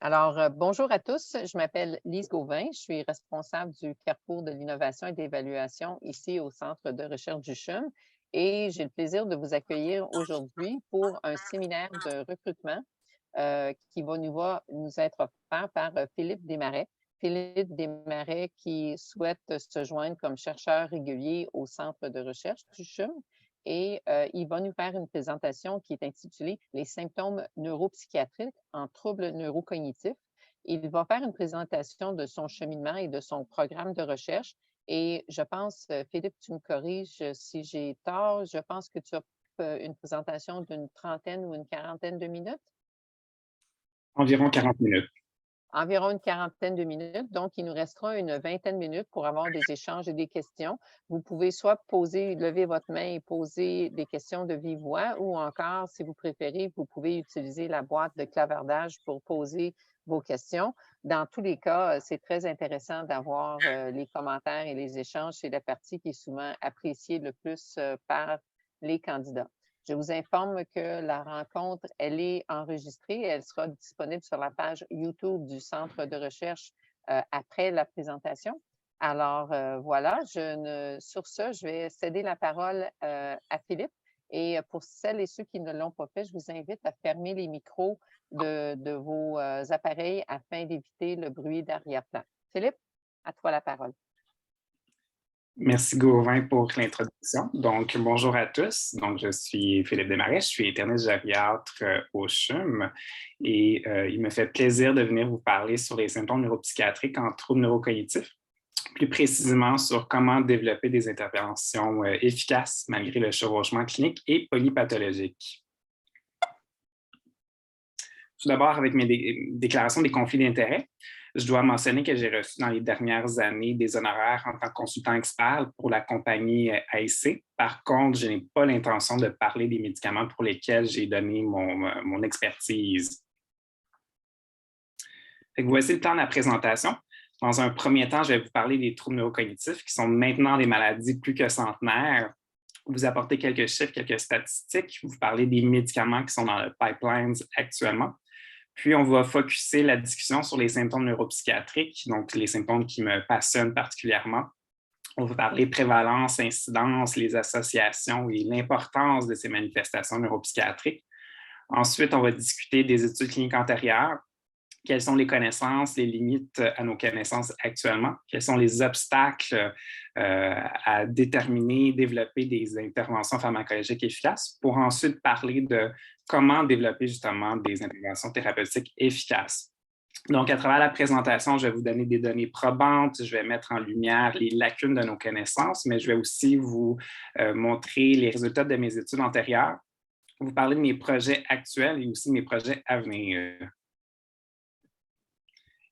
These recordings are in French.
Bonjour à tous. Je m'appelle Lise Gauvin. Je suis responsable du Carrefour de l'innovation et de l'évaluation ici au Centre de recherche du CHUM et j'ai le plaisir de vous accueillir aujourd'hui pour un séminaire de recrutement qui va nous être offert par Philippe Desmarais. Philippe Desmarais qui souhaite se joindre comme chercheur régulier au Centre de recherche du CHUM et il va nous faire une présentation qui est intitulée «Les symptômes neuropsychiatriques en troubles neurocognitifs». Il va faire une présentation de son cheminement et de son programme de recherche et je pense, Philippe, tu me corriges si j'ai tort, je pense que tu as une présentation d'une trentaine ou une quarantaine de minutes? Environ 40 minutes. Environ une quarantaine de minutes, donc il nous restera une vingtaine de minutes pour avoir des échanges et des questions. Vous pouvez soit lever votre main et poser des questions de vive voix ou encore, si vous préférez, vous pouvez utiliser la boîte de clavardage pour poser vos questions. Dans tous les cas, c'est très intéressant d'avoir les commentaires et les échanges. C'est la partie qui est souvent appréciée le plus par les candidats. Je vous informe que la rencontre, elle est enregistrée. Elle sera disponible sur la page YouTube du Centre de recherche après la présentation. Voilà, sur ce, je vais céder la parole à Philippe. Et pour celles et ceux qui ne l'ont pas fait, je vous invite à fermer les micros de vos appareils afin d'éviter le bruit d'arrière-plan. Philippe, à toi la parole. Merci Gauvin pour l'introduction. Donc, bonjour à tous. Donc, je suis Philippe Desmarais, je suis interniste gériatre au CHUM et il me fait plaisir de venir vous parler sur les symptômes neuropsychiatriques en troubles neurocognitifs, plus précisément sur comment développer des interventions efficaces malgré le chevauchement clinique et polypathologique. Tout d'abord, avec mes déclarations des conflits d'intérêts, je dois mentionner que j'ai reçu dans les dernières années des honoraires en tant que consultant expert pour la compagnie AIC. Par contre, je n'ai pas l'intention de parler des médicaments pour lesquels j'ai donné mon expertise. Voici le temps de la présentation. Dans un premier temps, je vais vous parler des troubles neurocognitifs qui sont maintenant des maladies plus que centenaires. Vous apporter quelques chiffres, quelques statistiques, vous parler des médicaments qui sont dans le pipeline actuellement. Puis, on va focusser la discussion sur les symptômes neuropsychiatriques, donc les symptômes qui me passionnent particulièrement. On va parler prévalence, incidence, les associations et l'importance de ces manifestations neuropsychiatriques. Ensuite, on va discuter des études cliniques antérieures. Quelles sont les connaissances, les limites à nos connaissances actuellement? Quels sont les obstacles à déterminer, développer des interventions pharmacologiques efficaces pour ensuite parler de comment développer justement des interventions thérapeutiques efficaces. Donc, à travers la présentation, je vais vous donner des données probantes, je vais mettre en lumière les lacunes de nos connaissances, mais je vais aussi vous montrer les résultats de mes études antérieures, vous parler de mes projets actuels et aussi de mes projets à venir.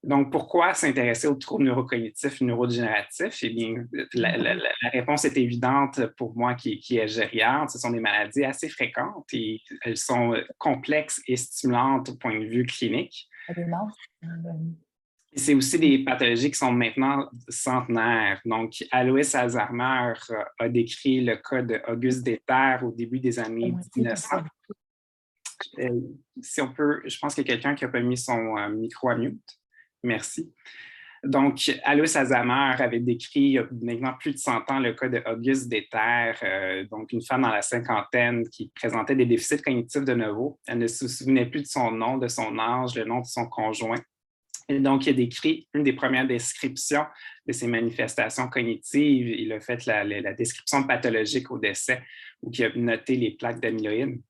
Donc, pourquoi s'intéresser aux troubles neurocognitifs neurodégénératifs? Eh bien, la réponse est évidente pour moi qui est gériatre. Ce sont des maladies assez fréquentes et elles sont complexes et stimulantes au point de vue clinique. C'est aussi des pathologies qui sont maintenant centenaires. Donc, Alois Alzheimer a décrit le cas d'Auguste Deter au début des années 1900. Si on peut, je pense qu'il y a quelqu'un qui n'a pas mis son micro à mute. Merci. Donc, Alois Alzheimer avait décrit il y a maintenant plus de 100 ans le cas d'Auguste Deter, donc une femme dans la cinquantaine qui présentait des déficits cognitifs de nouveau. Elle ne se souvenait plus de son nom, de son âge, le nom de son conjoint. Et donc, il a décrit une des premières descriptions de ces manifestations cognitives. Il a fait la description pathologique au décès, où il a noté les plaques d'amyloïdes.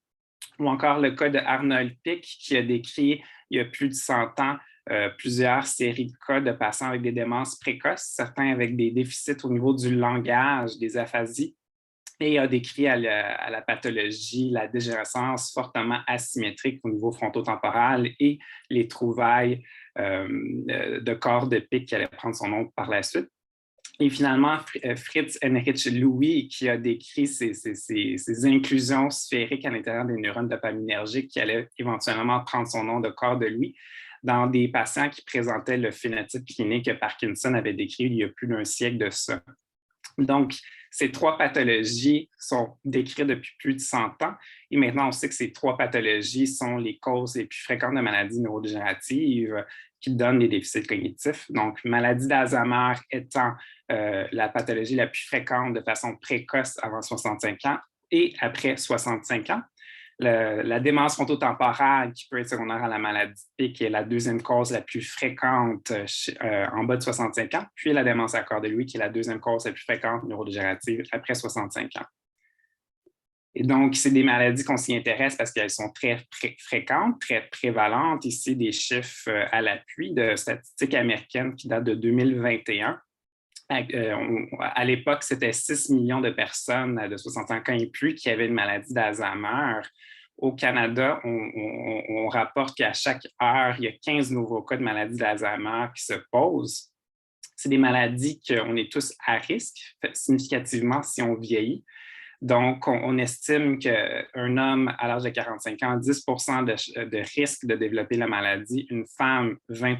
Ou encore le cas de Arnold Pick, qui a décrit il y a plus de 100 ans plusieurs séries de cas de patients avec des démences précoces, certains avec des déficits au niveau du langage, des aphasies, et a décrit à la pathologie la dégénérescence fortement asymétrique au niveau frontotemporal et les trouvailles de corps de Pick qui allaient prendre son nom par la suite. Et finalement, Fritz Heinrich Louis, qui a décrit ces inclusions sphériques à l'intérieur des neurones dopaminergiques qui allaient éventuellement prendre son nom de corps de Louis dans des patients qui présentaient le phénotype clinique que Parkinson avait décrit il y a plus d'un siècle de ça. Donc, Ces 3 pathologies sont décrites depuis plus de 100 ans et maintenant on sait que ces 3 pathologies sont les causes les plus fréquentes de maladies neurodégénératives qui donnent des déficits cognitifs. Donc, maladie d'Alzheimer étant la pathologie la plus fréquente de façon précoce avant 65 ans et après 65 ans. La démence frontotemporale, qui peut être secondaire à la maladie de Pick, est la deuxième cause la plus fréquente en bas de 65 ans, puis la démence à corps de Lewy, qui est la deuxième cause la plus fréquente neurodégénérative après 65 ans. Et donc, c'est des maladies qu'on s'y intéresse parce qu'elles sont très fréquentes, très prévalentes. Ici, des chiffres à l'appui de statistiques américaines qui datent de 2021. À l'époque, c'était 6 millions de personnes de 65 ans et plus qui avaient une maladie d'Alzheimer. Au Canada, on rapporte qu'à chaque heure, il y a 15 nouveaux cas de maladie d'Alzheimer qui se posent. C'est des maladies qu'on est tous à risque, significativement, si on vieillit. Donc, on estime qu'un homme à l'âge de 45 ans a 10 de risque de développer la maladie, une femme 20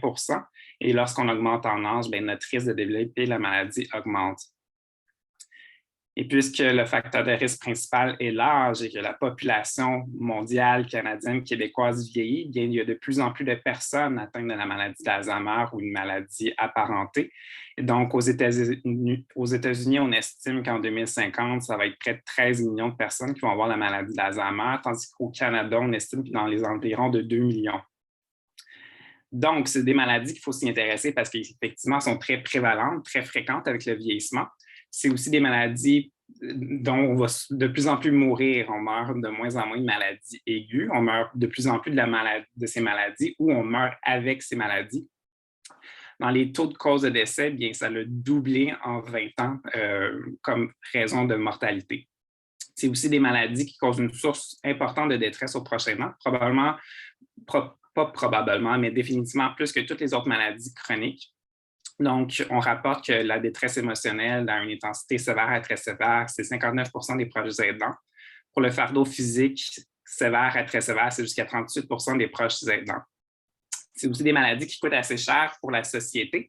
et lorsqu'on augmente en âge, bien, notre risque de développer la maladie augmente. Et puisque le facteur de risque principal est l'âge et que la population mondiale, canadienne, québécoise vieillit, bien, il y a de plus en plus de personnes atteintes de la maladie d'Alzheimer ou une maladie apparentée. Et donc, aux États-Unis, on estime qu'en 2050, ça va être près de 13 millions de personnes qui vont avoir la maladie d'Alzheimer, tandis qu'au Canada, on estime que dans les environs de 2 millions. Donc, c'est des maladies qu'il faut s'y intéresser parce qu'effectivement, sont très prévalentes, très fréquentes avec le vieillissement. C'est aussi des maladies dont on va de plus en plus mourir. On meurt de moins en moins de maladies aiguës. On meurt de plus en plus de ces maladies ou on meurt avec ces maladies. Dans les taux de cause de décès, bien, ça a doublé en 20 ans comme raison de mortalité. C'est aussi des maladies qui causent une source importante de détresse aux prochains ans, pas probablement, mais définitivement plus que toutes les autres maladies chroniques. Donc, on rapporte que la détresse émotionnelle à une intensité sévère à très sévère, c'est 59 des proches aidants. Pour le fardeau physique sévère à très sévère, c'est jusqu'à 38 des proches aidants. C'est aussi des maladies qui coûtent assez cher pour la société.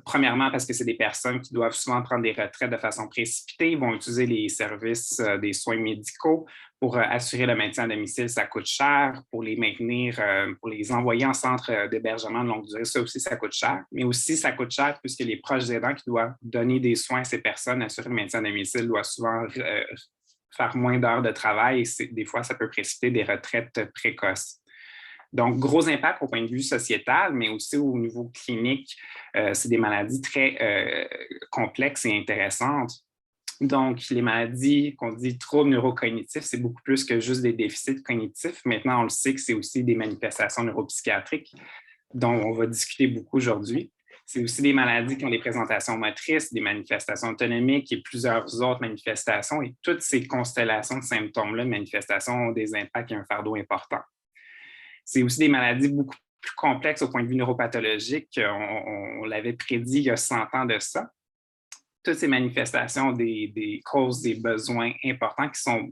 Premièrement, parce que c'est des personnes qui doivent souvent prendre des retraites de façon précipitée, ils vont utiliser les services des soins médicaux pour assurer le maintien à domicile, ça coûte cher. Pour les maintenir, pour les envoyer en centre d'hébergement de longue durée, ça aussi, ça coûte cher. Mais aussi, ça coûte cher puisque les proches aidants qui doivent donner des soins à ces personnes, assurer le maintien à domicile, doivent souvent faire moins d'heures de travail et des fois, ça peut précipiter des retraites précoces. Donc, gros impact au point de vue sociétal, mais aussi au niveau clinique. C'est des maladies très complexes et intéressantes. Donc, les maladies qu'on dit troubles neurocognitifs, c'est beaucoup plus que juste des déficits cognitifs. Maintenant, on le sait que c'est aussi des manifestations neuropsychiatriques dont on va discuter beaucoup aujourd'hui. C'est aussi des maladies qui ont des présentations motrices, des manifestations autonomiques et plusieurs autres manifestations. Et toutes ces constellations de symptômes-là, de manifestations, ont des impacts et un fardeau important. C'est aussi des maladies beaucoup plus complexes au point de vue neuropathologique. On l'avait prédit il y a 100 ans de ça. Toutes ces manifestations ont des causes, des besoins importants qui sont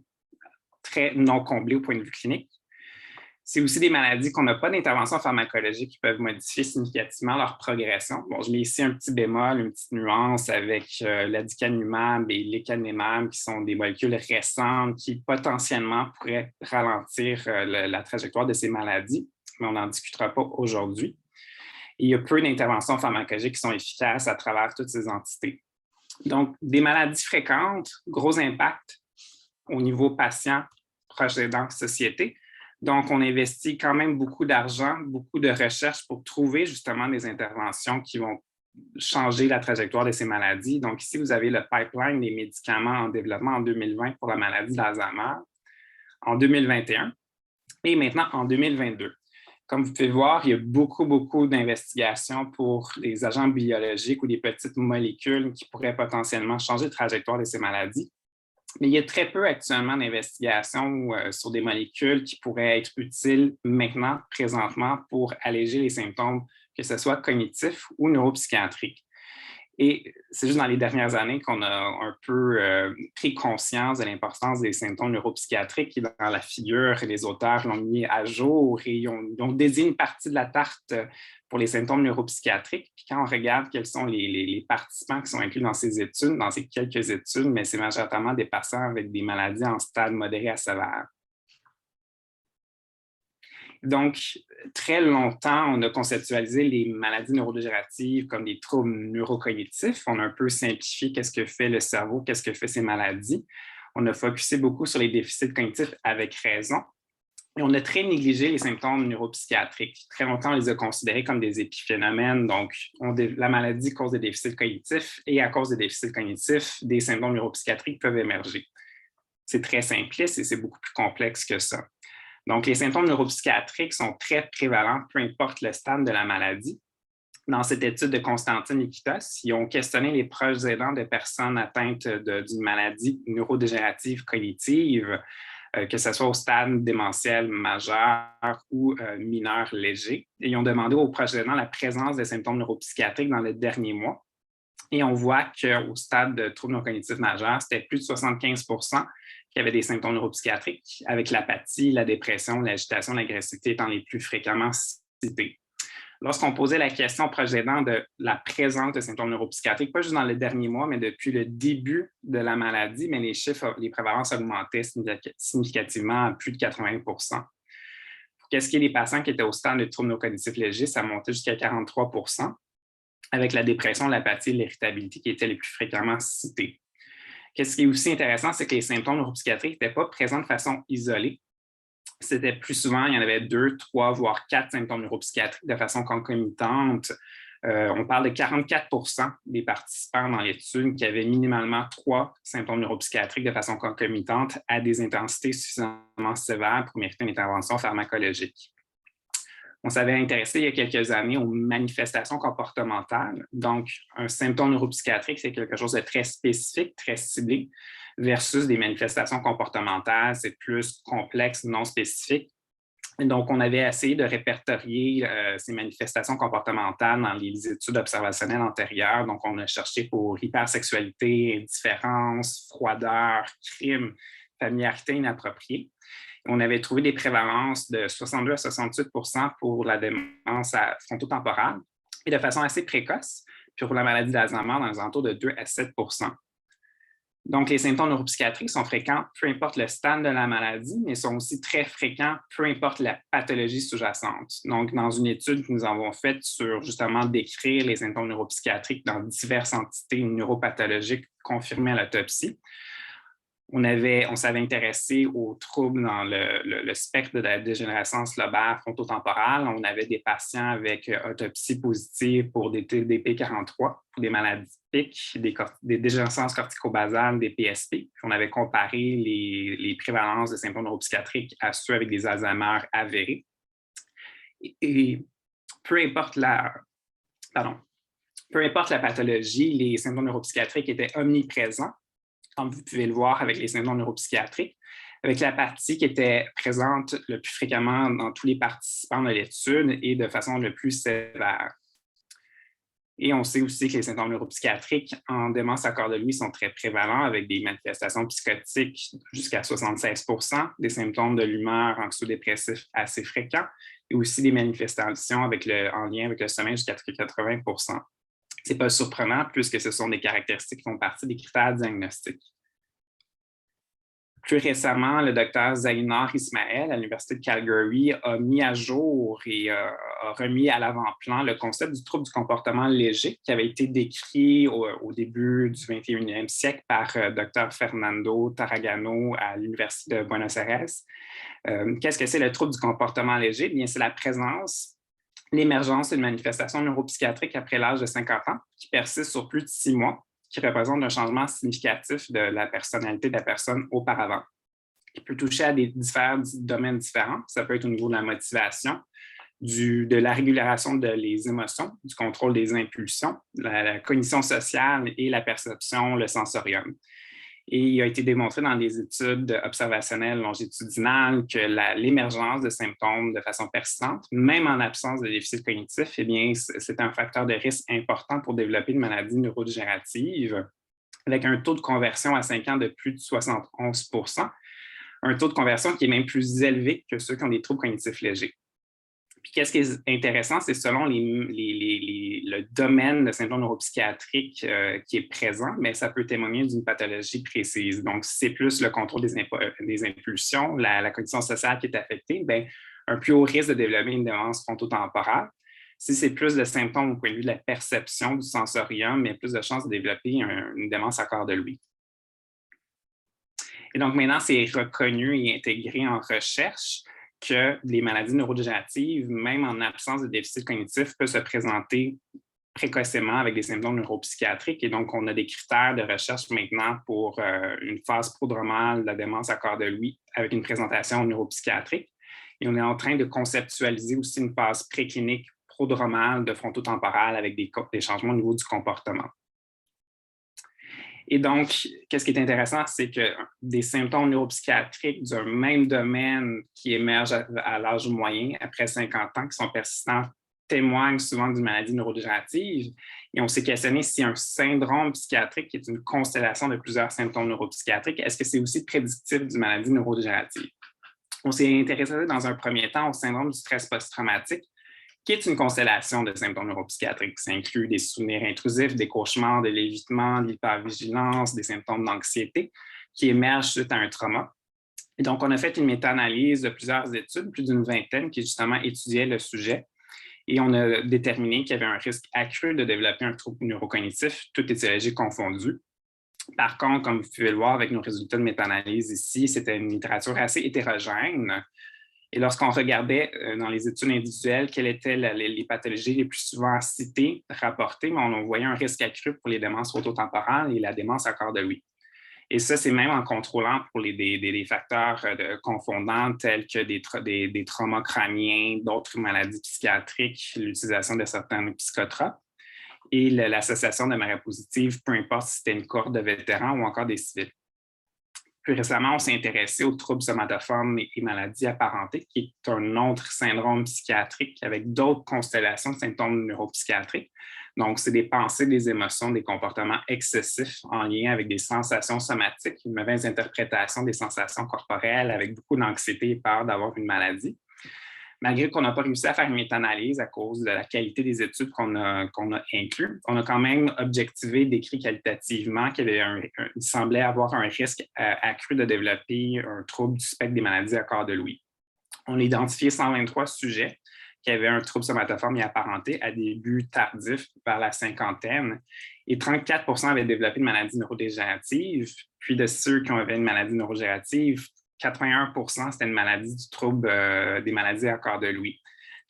très non comblés au point de vue clinique. C'est aussi des maladies qu'on n'a pas d'intervention pharmacologique qui peuvent modifier significativement leur progression. Bon, je mets ici un petit bémol, une petite nuance avec l'aducanumab et l'écanemab, qui sont des molécules récentes qui potentiellement pourraient ralentir la trajectoire de ces maladies, mais on n'en discutera pas aujourd'hui. Et il y a peu d'interventions pharmacologiques qui sont efficaces à travers toutes ces entités. Donc, des maladies fréquentes, gros impact au niveau patient, proche aidant, société. Donc, on investit quand même beaucoup d'argent, beaucoup de recherches pour trouver justement des interventions qui vont changer la trajectoire de ces maladies. Donc, ici, vous avez le pipeline des médicaments en développement en 2020 pour la maladie d'Alzheimer, en 2021 et maintenant en 2022. Comme vous pouvez voir, il y a beaucoup d'investigations pour les agents biologiques ou des petites molécules qui pourraient potentiellement changer la trajectoire de ces maladies. Mais il y a très peu actuellement d'investigations sur des molécules qui pourraient être utiles maintenant, présentement, pour alléger les symptômes, que ce soit cognitifs ou neuropsychiatriques. Et c'est juste dans les dernières années qu'on a un peu pris conscience de l'importance des symptômes neuropsychiatriques. Et dans la figure, les auteurs l'ont mis à jour et ils ont dédié une partie de la tarte pour les symptômes neuropsychiatriques. Puis quand on regarde quels sont les participants qui sont inclus dans ces études, dans ces quelques études, mais c'est majoritairement des patients avec des maladies en stade modéré à sévère. Donc, très longtemps, on a conceptualisé les maladies neurodégénératives comme des troubles neurocognitifs. On a un peu simplifié qu'est-ce que fait le cerveau, qu'est-ce que fait ces maladies. On a focusé beaucoup sur les déficits cognitifs avec raison. Et on a très négligé les symptômes neuropsychiatriques. Très longtemps, on les a considérés comme des épiphénomènes. Donc, la maladie cause des déficits cognitifs et à cause des déficits cognitifs, des symptômes neuropsychiatriques peuvent émerger. C'est très simpliste et c'est beaucoup plus complexe que ça. Donc, les symptômes neuropsychiatriques sont très prévalents, peu importe le stade de la maladie. Dans cette étude de Constantine et Kitos, ils ont questionné les proches aidants de personnes atteintes d'une maladie neurodégénérative cognitive, que ce soit au stade démentiel majeur ou mineur léger. Et ils ont demandé aux proches aidants la présence de symptômes neuropsychiatriques dans le dernier mois. Et on voit qu'au stade de troubles neurocognitifs majeurs, c'était plus de 75 qui avaient des symptômes neuropsychiatriques, avec l'apathie, la dépression, l'agitation, l'agressivité étant les plus fréquemment cités. Lorsqu'on posait la question aux proches aidants de la présence de symptômes neuropsychiatriques, pas juste dans le dernier mois, mais depuis le début de la maladie, mais les chiffres, les prévalences augmentaient significativement à plus de 80 Pour qu'est-ce qui est des patients qui étaient au stade de troubles neurocognitifs légers, ça montait jusqu'à 43 avec la dépression, l'apathie et l'irritabilité qui étaient les plus fréquemment cités. Ce qui est aussi intéressant, c'est que les symptômes neuropsychiatriques n'étaient pas présents de façon isolée. C'était plus souvent, il y en avait 2, 3, voire 4 symptômes neuropsychiatriques de façon concomitante. On parle de 44 des participants dans l'étude qui avaient minimalement 3 symptômes neuropsychiatriques de façon concomitante à des intensités suffisamment sévères pour mériter une intervention pharmacologique. On s'avait intéressé il y a quelques années aux manifestations comportementales. Donc, un symptôme neuropsychiatrique, c'est quelque chose de très spécifique, très ciblé, versus des manifestations comportementales, c'est plus complexe, non spécifique. Et donc, on avait essayé de répertorier ces manifestations comportementales dans les études observationnelles antérieures. Donc, on a cherché pour hypersexualité, indifférence, froideur, crime, familiarité inappropriée. On avait trouvé des prévalences de 62 à 68 pour la démence frontotemporale et de façon assez précoce, puis pour la maladie d'Alzheimer dans les alentours de 2 à 7 Donc, les symptômes neuropsychiatriques sont fréquents, peu importe le stade de la maladie, mais sont aussi très fréquents, peu importe la pathologie sous-jacente. Donc, dans une étude que nous avons faite sur justement décrire les symptômes neuropsychiatriques dans diverses entités neuropathologiques confirmées à l'autopsie, on s'avait intéressé aux troubles dans le spectre de la dégénérescence lobaire frontotemporale. On avait des patients avec autopsie positive pour des TDP-43, pour des maladies PIC, des dégénérescences corticobasales, des PSP. Puis on avait comparé les prévalences de symptômes neuropsychiatriques à ceux avec des Alzheimer avérés. Et peu importe la pathologie, les symptômes neuropsychiatriques étaient omniprésents, comme vous pouvez le voir avec les symptômes neuropsychiatriques, avec l'apathie qui était présente le plus fréquemment dans tous les participants de l'étude et de façon le plus sévère. Et on sait aussi que les symptômes neuropsychiatriques en démence accordélie sont très prévalents avec des manifestations psychotiques jusqu'à 76 des symptômes de l'humeur anxio-dépressif assez fréquents et aussi des manifestations en lien avec le sommeil jusqu'à 80 Ce n'est pas surprenant puisque ce sont des caractéristiques qui font partie des critères diagnostiques. Plus récemment, le docteur Zainar Ismaël à l'Université de Calgary a mis à jour et a remis à l'avant-plan le concept du trouble du comportement léger qui avait été décrit au début du 21e siècle par Dr. Fernando Tarragano à l'Université de Buenos Aires. Qu'est-ce que c'est le trouble du comportement léger? Bien, c'est la présence, l'émergence d'une manifestation neuropsychiatrique après l'âge de 50 ans qui persiste sur plus de 6 mois, qui représente un changement significatif de la personnalité de la personne auparavant, qui peut toucher à différents domaines différents. Ça peut être au niveau de la motivation, de la régulation des émotions, du contrôle des impulsions, la cognition sociale et la perception, le sensorium. Et il a été démontré dans des études observationnelles longitudinales que l'émergence de symptômes de façon persistante, même en absence de déficit cognitif, eh bien, c'est un facteur de risque important pour développer une maladie neurodégénérative, avec un taux de conversion à 5 ans de plus de 71 %, un taux de conversion qui est même plus élevé que ceux qui ont des troubles cognitifs légers. Puis qu'est-ce qui est intéressant, c'est selon le domaine de symptômes neuropsychiatriques qui est présent, mais ça peut témoigner d'une pathologie précise. Donc, si c'est plus le contrôle des impulsions, la cognition sociale qui est affectée, bien, un plus haut risque de développer une démence frontotemporale. Si c'est plus de symptômes au point de vue de la perception du sensorium, il y a plus de chances de développer une démence à corps de Louis. Et donc, maintenant, c'est reconnu et intégré en recherche que les maladies neurodégénératives, même en absence de déficit cognitif, peuvent se présenter précocement avec des symptômes neuropsychiatriques. Et donc, on a des critères de recherche maintenant pour une phase prodromale de la démence à corps de Louis avec une présentation neuropsychiatrique. Et on est en train de conceptualiser aussi une phase préclinique prodromale de frontotemporale avec des changements au niveau du comportement. Et donc, qu'est-ce qui est intéressant, c'est que des symptômes neuropsychiatriques d'un même domaine qui émergent à l'âge moyen, après 50 ans, qui sont persistants, témoignent souvent d'une maladie neurodégénérative. Et on s'est questionné si un syndrome psychiatrique, qui est une constellation de plusieurs symptômes neuropsychiatriques, est-ce que c'est aussi prédictif d'une maladie neurodégénérative? On s'est intéressé dans un premier temps au syndrome du stress post-traumatique, qui est une constellation de symptômes neuropsychiatriques. Ça inclut des souvenirs intrusifs, des cauchemars, de l'évitement, de l'hypervigilance, des symptômes d'anxiété qui émergent suite à un trauma. Et donc, on a fait une méta-analyse de plusieurs études, plus d'une vingtaine, qui justement étudiaient le sujet. Et on a déterminé qu'il y avait un risque accru de développer un trouble neurocognitif, toute étiologie confondue. Par contre, comme vous pouvez le voir avec nos résultats de méta-analyse ici, c'était une littérature assez hétérogène. Et lorsqu'on regardait dans les études individuelles quelles étaient les pathologies les plus souvent citées, rapportées, on voyait un risque accru pour les démences frontotemporales et la démence à corps de Louis. Et ça, c'est même en contrôlant pour des facteurs confondants tels que des traumas crâniens, d'autres maladies psychiatriques, l'utilisation de certains psychotropes et l'association de maladies positives, peu importe si c'était une cohorte de vétérans ou encore des civils. Plus récemment, on s'est intéressé aux troubles somatoformes et maladies apparentées, qui est un autre syndrome psychiatrique avec d'autres constellations de symptômes neuropsychiatriques. Donc, c'est des pensées, des émotions, des comportements excessifs en lien avec des sensations somatiques, une mauvaise interprétation des sensations corporelles avec beaucoup d'anxiété et peur d'avoir une maladie. Malgré qu'on n'a pas réussi à faire une méta-analyse à cause de la qualité des études qu'on a incluses, on a quand même objectivé, décrit qualitativement qu'il semblait avoir un risque accru de développer un trouble du spectre des maladies à corps de Louis. On a identifié 123 sujets qui avaient un trouble somatoforme et apparenté à début tardif vers la cinquantaine, et 34 % avaient développé une maladie neurodégénérative. Puis de ceux qui avaient une maladie neurodégénérative, 81 % c'était une maladie du trouble des maladies à corps de Louis.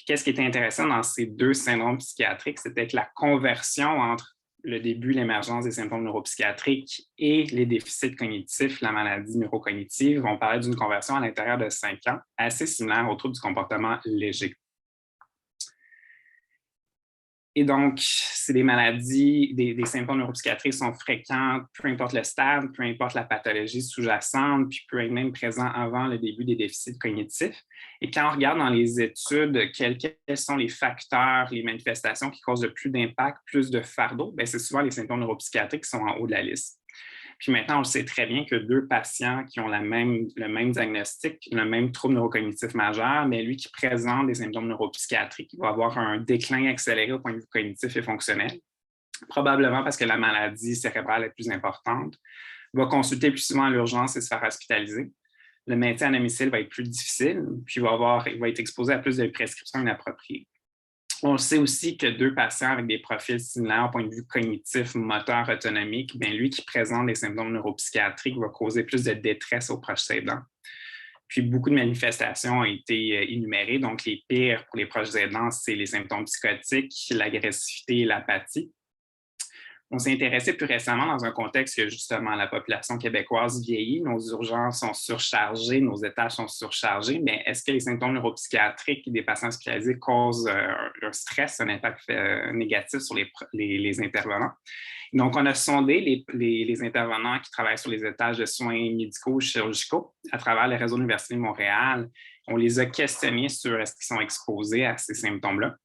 Qu'est-ce qui était intéressant dans ces deux syndromes psychiatriques, c'était que la conversion entre le début, l'émergence des symptômes neuropsychiatriques et les déficits cognitifs, la maladie neurocognitive, on parlait d'une conversion à l'intérieur de 5 ans, assez similaire aux troubles du comportement léger. Et donc, c'est des maladies, des symptômes neuropsychiatriques sont fréquents, peu importe le stade, peu importe la pathologie sous-jacente, puis peut être même présent avant le début des déficits cognitifs. Et quand on regarde dans les études quels sont les facteurs, les manifestations qui causent le plus d'impact, plus de fardeau, bien, c'est souvent les symptômes neuropsychiatriques qui sont en haut de la liste. Puis maintenant, on le sait très bien que deux patients qui ont le même diagnostic, le même trouble neurocognitif majeur, mais lui qui présente des symptômes neuropsychiatriques, il va avoir un déclin accéléré au point de vue cognitif et fonctionnel, probablement parce que la maladie cérébrale est plus importante, va consulter plus souvent à l'urgence et se faire hospitaliser. Le maintien à domicile va être plus difficile, puis il va être exposé à plus de prescriptions inappropriées. On sait aussi que deux patients avec des profils similaires au point de vue cognitif, moteur, autonomique, bien, lui qui présente des symptômes neuropsychiatriques va causer plus de détresse aux proches aidants. Puis beaucoup de manifestations ont été énumérées. Donc, les pires pour les proches aidants, c'est les symptômes psychotiques, l'agressivité et l'apathie. On s'est intéressé plus récemment dans un contexte que justement la population québécoise vieillit, nos urgences sont surchargées, nos étages sont surchargés, mais est-ce que les symptômes neuropsychiatriques des patients hospitalisés causent un stress, un impact négatif sur les intervenants? Donc, on a sondé les intervenants qui travaillent sur les étages de soins médicaux ou chirurgicaux à travers le réseau de l'Université de Montréal. On les a questionnés sur est-ce qu'ils sont exposés à ces symptômes-là.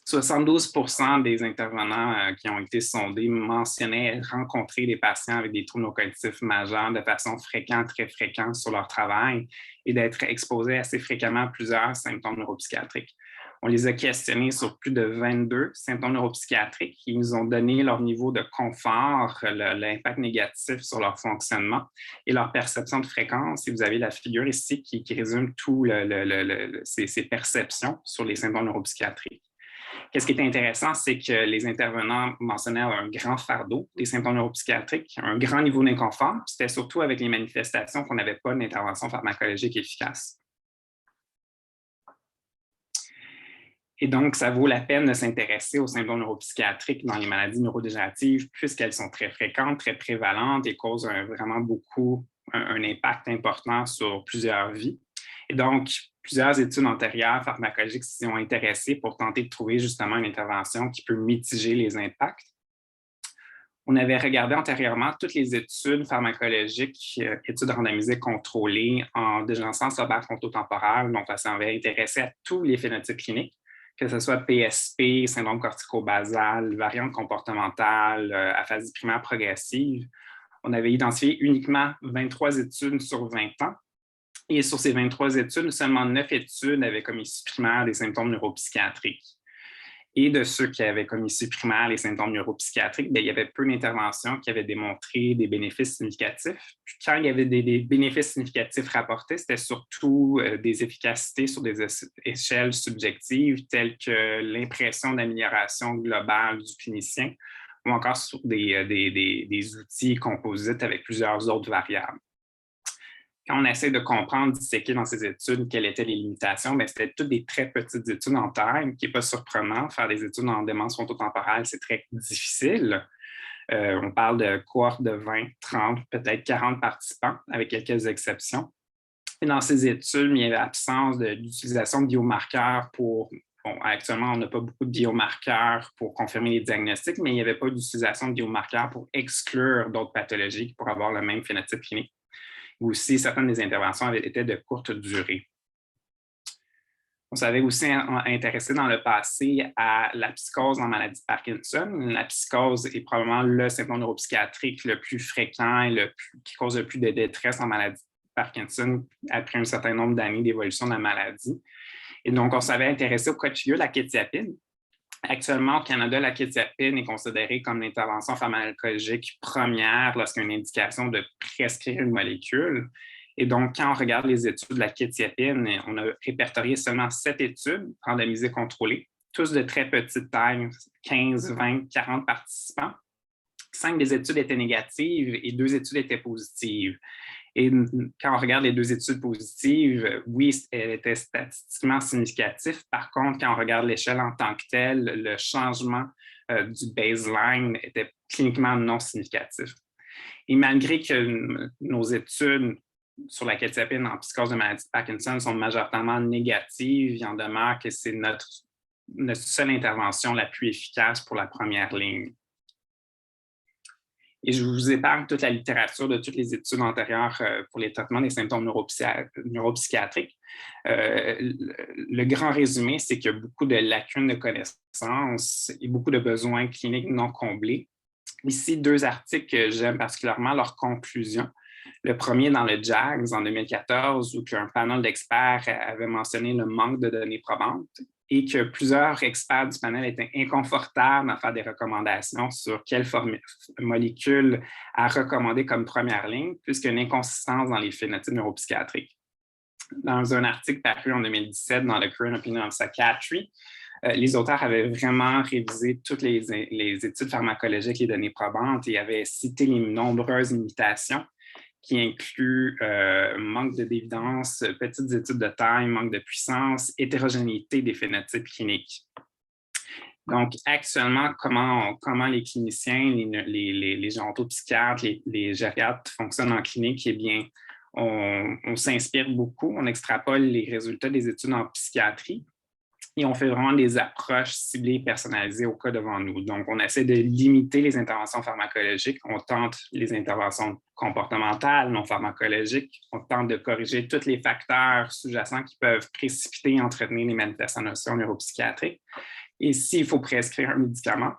72% des intervenants qui ont été sondés mentionnaient rencontrer des patients avec des troubles cognitifs majeurs de façon fréquente, très fréquente sur leur travail et d'être exposés assez fréquemment à plusieurs symptômes neuropsychiatriques. On les a questionnés sur plus de 22 symptômes neuropsychiatriques qui nous ont donné leur niveau de confort, l'impact négatif sur leur fonctionnement et leur perception de fréquence. Et vous avez la figure ici qui résume tout ces perceptions sur les symptômes neuropsychiatriques. Qu'est-ce qui est intéressant, c'est que les intervenants mentionnaient un grand fardeau des symptômes neuropsychiatriques, un grand niveau d'inconfort. C'était surtout avec les manifestations qu'on n'avait pas d'intervention pharmacologique efficace. Et donc, ça vaut la peine de s'intéresser aux symptômes neuropsychiatriques dans les maladies neurodégénératives puisqu'elles sont très fréquentes, très prévalentes et causent vraiment un impact important sur plusieurs vies. Et donc, plusieurs études antérieures pharmacologiques s'y ont intéressées pour tenter de trouver justement une intervention qui peut mitiger les impacts. On avait regardé antérieurement toutes les études pharmacologiques, études randomisées contrôlées en dégénérescence lobaire frontotemporale. Donc, ça s'avait intéressé à tous les phénotypes cliniques, que ce soit PSP, syndrome corticobasal, variante comportementale, aphasie primaire progressive. On avait identifié uniquement 23 études sur 20 ans. Et sur ces 23 études, seulement 9 études avaient comme issue primaire des symptômes neuropsychiatriques. Et de ceux qui avaient comme issue primaire les symptômes neuropsychiatriques, bien, il y avait peu d'interventions qui avaient démontré des bénéfices significatifs. Puis quand il y avait des bénéfices significatifs rapportés, c'était surtout des efficacités sur des échelles subjectives telles que l'impression d'amélioration globale du clinicien ou encore sur des outils composites avec plusieurs autres variables. Quand on essaie de comprendre, disséquer dans ces études quelles étaient les limitations, c'était toutes des très petites études en taille, qui n'est pas surprenant. Faire des études en démence frontotemporale, c'est très difficile. On parle de cohortes de 20, 30, peut-être 40 participants, avec quelques exceptions. Et dans ces études, il y avait absence d'utilisation de biomarqueurs pour... Bon, actuellement, on n'a pas beaucoup de biomarqueurs pour confirmer les diagnostics, mais il n'y avait pas d'utilisation de biomarqueurs pour exclure d'autres pathologies pour avoir le même phénotype clinique. Aussi, certaines des interventions avaient été de courte durée. On s'avait aussi intéressé dans le passé à la psychose en maladie de Parkinson. La psychose est probablement le symptôme neuropsychiatrique le plus fréquent et qui cause le plus de détresse en maladie de Parkinson après un certain nombre d'années d'évolution de la maladie. Et donc, on s'avait intéressé au cas de figure de la quétiapine. Actuellement, au Canada, la quétiapine est considérée comme l'intervention pharmacologique première lorsqu'il y a une indication de prescrire une molécule. Et donc, quand on regarde les études de la quétiapine, on a répertorié seulement 7 études randomisées contrôlées, tous de très petite taille, 15, 20, 40 participants. 5 des études étaient négatives et 2 études étaient positives. Et quand on regarde les 2 études positives, oui, elles étaient statistiquement significatives. Par contre, quand on regarde l'échelle en tant que telle, le changement du baseline était cliniquement non significatif. Et malgré que nos études sur la quétiapine en psychose de maladie de Parkinson sont majoritairement négatives, il en demeure que c'est notre seule intervention la plus efficace pour la première ligne. Et je vous épargne toute la littérature de toutes les études antérieures pour les traitements des symptômes neuropsychiatriques. Le grand résumé, c'est qu'il y a beaucoup de lacunes de connaissances et beaucoup de besoins cliniques non comblés. Ici, 2 articles que j'aime particulièrement leurs conclusions. Le premier dans le JAGS en 2014, où un panel d'experts avait mentionné le manque de données probantes et que plusieurs experts du panel étaient inconfortables à faire des recommandations sur quelle molécule à recommander comme première ligne, puisqu'il y a une inconsistance dans les phénotypes neuropsychiatriques. Dans un article paru en 2017 dans le Current Opinion of Psychiatry, les auteurs avaient vraiment révisé toutes les études pharmacologiques, les données probantes et avaient cité les nombreuses limitations qui inclut manque d'évidence, petites études de taille, manque de puissance, hétérogénéité des phénotypes cliniques. Donc, actuellement, comment les cliniciens, les gérontopsychiatres, les gériatres fonctionnent en clinique, eh bien, on s'inspire beaucoup, on extrapole les résultats des études en psychiatrie et on fait vraiment des approches ciblées, personnalisées au cas devant nous. Donc, on essaie de limiter les interventions pharmacologiques, on tente les interventions comportementales, non pharmacologiques, on tente de corriger tous les facteurs sous-jacents qui peuvent précipiter et entretenir les manifestations neuropsychiatriques. Et s'il faut prescrire un médicament,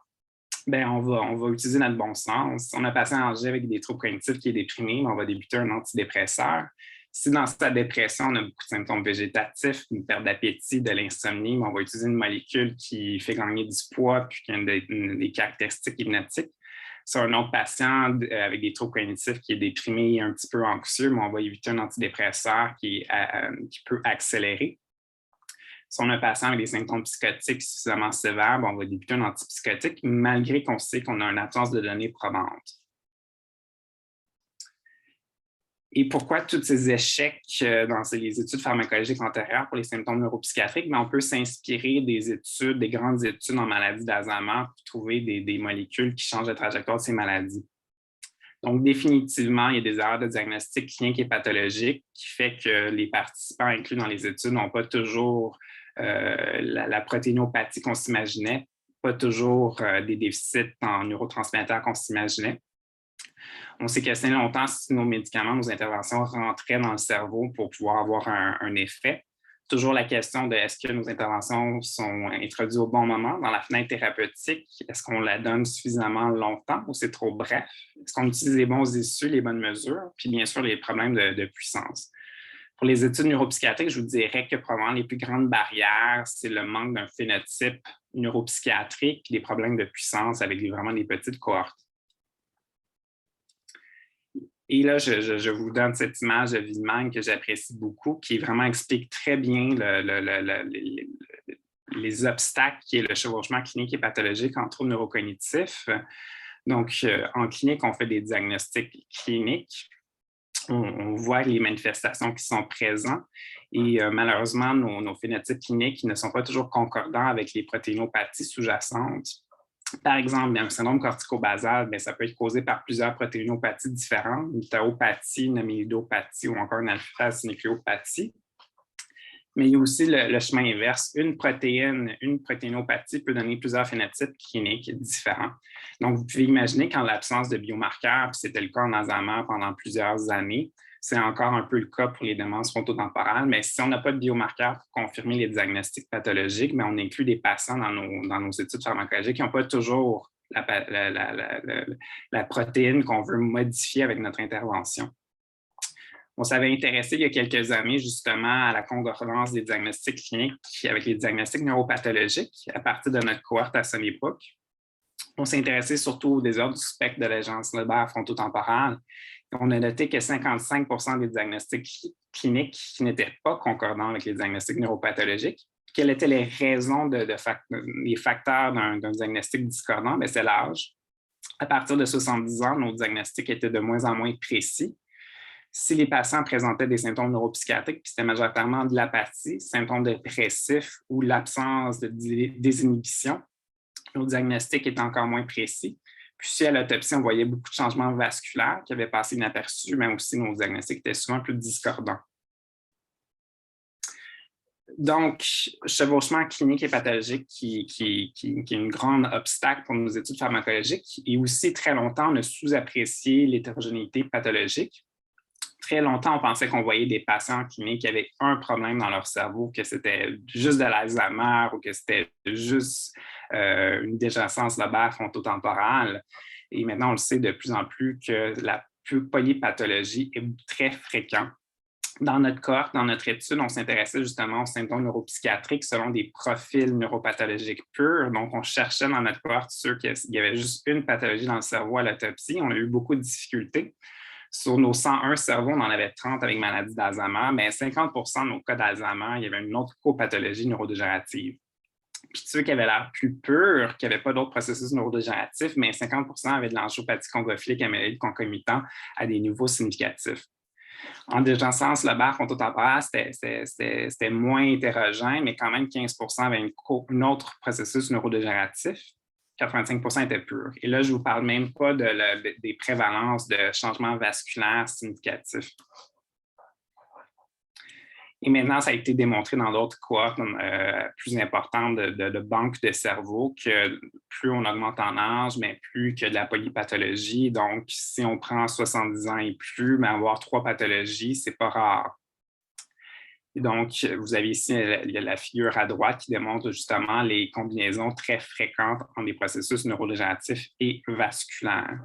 bien, on va utiliser notre bon sens. Si on a un patient âgé avec des troubles cognitifs qui est déprimé, on va débuter un antidépresseur. Si dans sa dépression, on a beaucoup de symptômes végétatifs, une perte d'appétit, de l'insomnie, on va utiliser une molécule qui fait gagner du poids puis qui a des caractéristiques hypnotiques. Si un autre patient avec des troubles cognitifs qui est déprimé et un petit peu anxieux, on va éviter un antidépresseur qui peut accélérer. Si on a un patient avec des symptômes psychotiques suffisamment sévères, on va débuter un antipsychotique, malgré qu'on sait qu'on a une absence de données probantes. Et pourquoi tous ces échecs dans les études pharmacologiques antérieures pour les symptômes neuropsychiatriques? On peut s'inspirer des grandes études en maladie d'Alzheimer pour trouver des molécules qui changent la trajectoire de ces maladies. Donc, définitivement, il y a des erreurs de diagnostic clinique et pathologique qui fait que les participants inclus dans les études n'ont pas toujours la protéinopathie qu'on s'imaginait, pas toujours des déficits en neurotransmetteurs qu'on s'imaginait. On s'est questionné longtemps si nos médicaments, nos interventions rentraient dans le cerveau pour pouvoir avoir un effet. Toujours la question de est-ce que nos interventions sont introduites au bon moment dans la fenêtre thérapeutique? Est-ce qu'on la donne suffisamment longtemps ou c'est trop bref? Est-ce qu'on utilise les bons issus, les bonnes mesures? Puis bien sûr, les problèmes de puissance. Pour les études neuropsychiatriques, je vous dirais que probablement les plus grandes barrières, c'est le manque d'un phénotype neuropsychiatrique et des problèmes de puissance avec vraiment des petites cohortes. Et là, je vous donne cette image de Wiedemann que j'apprécie beaucoup, qui vraiment explique très bien les obstacles qui est le chevauchement clinique et pathologique en troubles neurocognitifs. Donc, en clinique, on fait des diagnostics cliniques. On voit les manifestations qui sont présentes et malheureusement, nos phénotypes cliniques ne sont pas toujours concordants avec les protéinopathies sous-jacentes. Par exemple, un syndrome corticobasal, ça peut être causé par plusieurs protéinopathies différentes, une tauopathie, une amyloidopathie ou encore une alpha-synucléopathie. Mais il y a aussi le chemin inverse. Une protéinopathie peut donner plusieurs phénotypes cliniques différents. Donc, vous pouvez imaginer qu'en l'absence de biomarqueurs, puis c'était le cas en Alzheimer pendant plusieurs années, c'est encore un peu le cas pour les démences frontotemporales, mais si on n'a pas de biomarqueurs pour confirmer les diagnostics pathologiques, mais on inclut des patients dans nos études pharmacologiques qui n'ont pas toujours la protéine qu'on veut modifier avec notre intervention. On s'avait intéressé il y a quelques années justement à la concordance des diagnostics cliniques avec les diagnostics neuropathologiques à partir de notre cohorte à Sunnybrook. On s'est intéressé surtout aux désordres du spectre de l'agence lobaire frontotemporale. On a noté que 55 des diagnostics cliniques qui n'étaient pas concordants avec les diagnostics neuropathologiques. Quelles étaient les raisons, les facteurs d'un diagnostic discordant? C'est l'âge. À partir de 70 ans, nos diagnostics étaient de moins en moins précis. Si les patients présentaient des symptômes neuropsychiatriques, puis c'était majoritairement de l'apathie, symptômes dépressifs ou l'absence de désinhibition, nos diagnostics étaient encore moins précis. Puis si à l'autopsie, on voyait beaucoup de changements vasculaires qui avaient passé inaperçus, mais aussi nos diagnostics étaient souvent plus discordants. Donc, chevauchement clinique et pathologique qui est une grande obstacle pour nos études pharmacologiques. Et aussi, très longtemps, on a sous-apprécié l'hétérogénéité pathologique. Très longtemps, on pensait qu'on voyait des patients en clinique qui avaient un problème dans leur cerveau, que c'était juste de l'Alzheimer ou que c'était juste une dégénérescence lobaire frontotemporale. Et maintenant, on le sait de plus en plus que la polypathologie est très fréquente. Dans notre cohorte, dans notre étude, on s'intéressait justement aux symptômes neuropsychiatriques selon des profils neuropathologiques purs. Donc, on cherchait dans notre cohorte ceux qu'il y avait juste une pathologie dans le cerveau à l'autopsie. On a eu beaucoup de difficultés. Sur nos 101 cerveaux, on en avait 30 avec maladie d'Alzheimer, mais 50 de nos cas d'Alzheimer, il y avait une autre copathologie neurodégénérative. Puis ceux qui avaient l'air plus purs, qui n'avaient pas d'autres processus neurodégénératifs, mais 50 avaient de l'angiopathie congophilique amyloïde concomitant à des niveaux significatifs. En dégencience lobaire frontotemporaire, c'était moins hétérogène, mais quand même 15% avaient un autre processus neurodégénératif. 85% étaient purs. Et là, je ne vous parle même pas des prévalences de changements vasculaires significatifs. Et maintenant, ça a été démontré dans d'autres cohortes plus importantes de banques de cerveau que plus on augmente en âge, mais plus que de la polypathologie. Donc, si on prend 70 ans et plus, mais avoir 3 pathologies, ce n'est pas rare. Et donc, vous avez ici la figure à droite qui démontre justement les combinaisons très fréquentes entre des processus neurodégénératifs et vasculaires.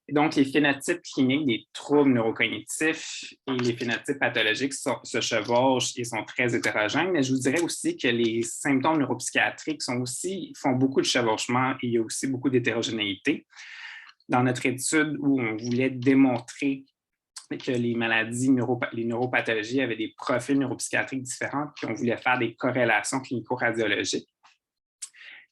Et donc, les phénotypes cliniques des troubles neurocognitifs et les phénotypes pathologiques se chevauchent et sont très hétérogènes, mais je vous dirais aussi que les symptômes neuropsychiatriques font beaucoup de chevauchement et il y a aussi beaucoup d'hétérogénéité. Dans notre étude où on voulait démontrer que les maladies, les neuropathologies avaient des profils neuropsychiatriques différents, puis on voulait faire des corrélations clinico-radiologiques,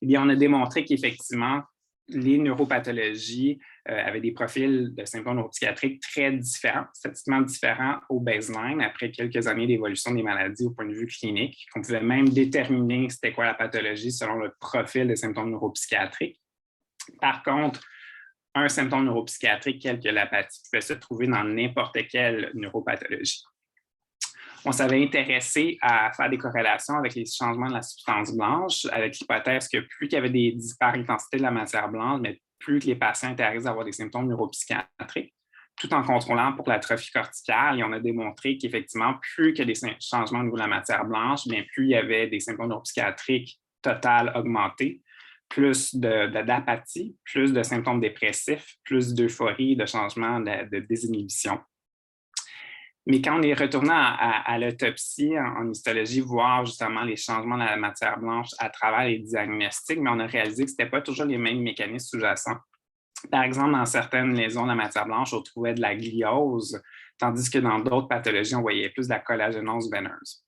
eh bien, on a démontré qu'effectivement, les neuropathologies avaient des profils de symptômes neuropsychiatriques très différents, statistiquement différents au baseline, après quelques années d'évolution des maladies au point de vue clinique, qu'on pouvait même déterminer c'était quoi la pathologie selon le profil des symptômes neuropsychiatriques. Par contre, un symptôme neuropsychiatrique tel que l'apathie pouvait se trouver dans n'importe quelle neuropathologie. On s'avait intéressé à faire des corrélations avec les changements de la substance blanche, avec l'hypothèse que plus il y avait des hyperintensités de la matière blanche, mais plus que les patients étaient à risque d'avoir des symptômes neuropsychiatriques, tout en contrôlant pour l'atrophie corticale. Et on a démontré qu'effectivement, plus qu'il y a des changements au niveau de la matière blanche, bien plus il y avait des symptômes neuropsychiatriques totales augmentés, plus d'apathie, plus de symptômes dépressifs, plus d'euphorie, de changement de désinhibition. Mais quand on est retourné à l'autopsie, en histologie, voir justement les changements de la matière blanche à travers les diagnostics, mais on a réalisé que ce n'était pas toujours les mêmes mécanismes sous-jacents. Par exemple, dans certaines lésions de la matière blanche, on trouvait de la gliose, tandis que dans d'autres pathologies, on voyait plus de la collagénose veineuse.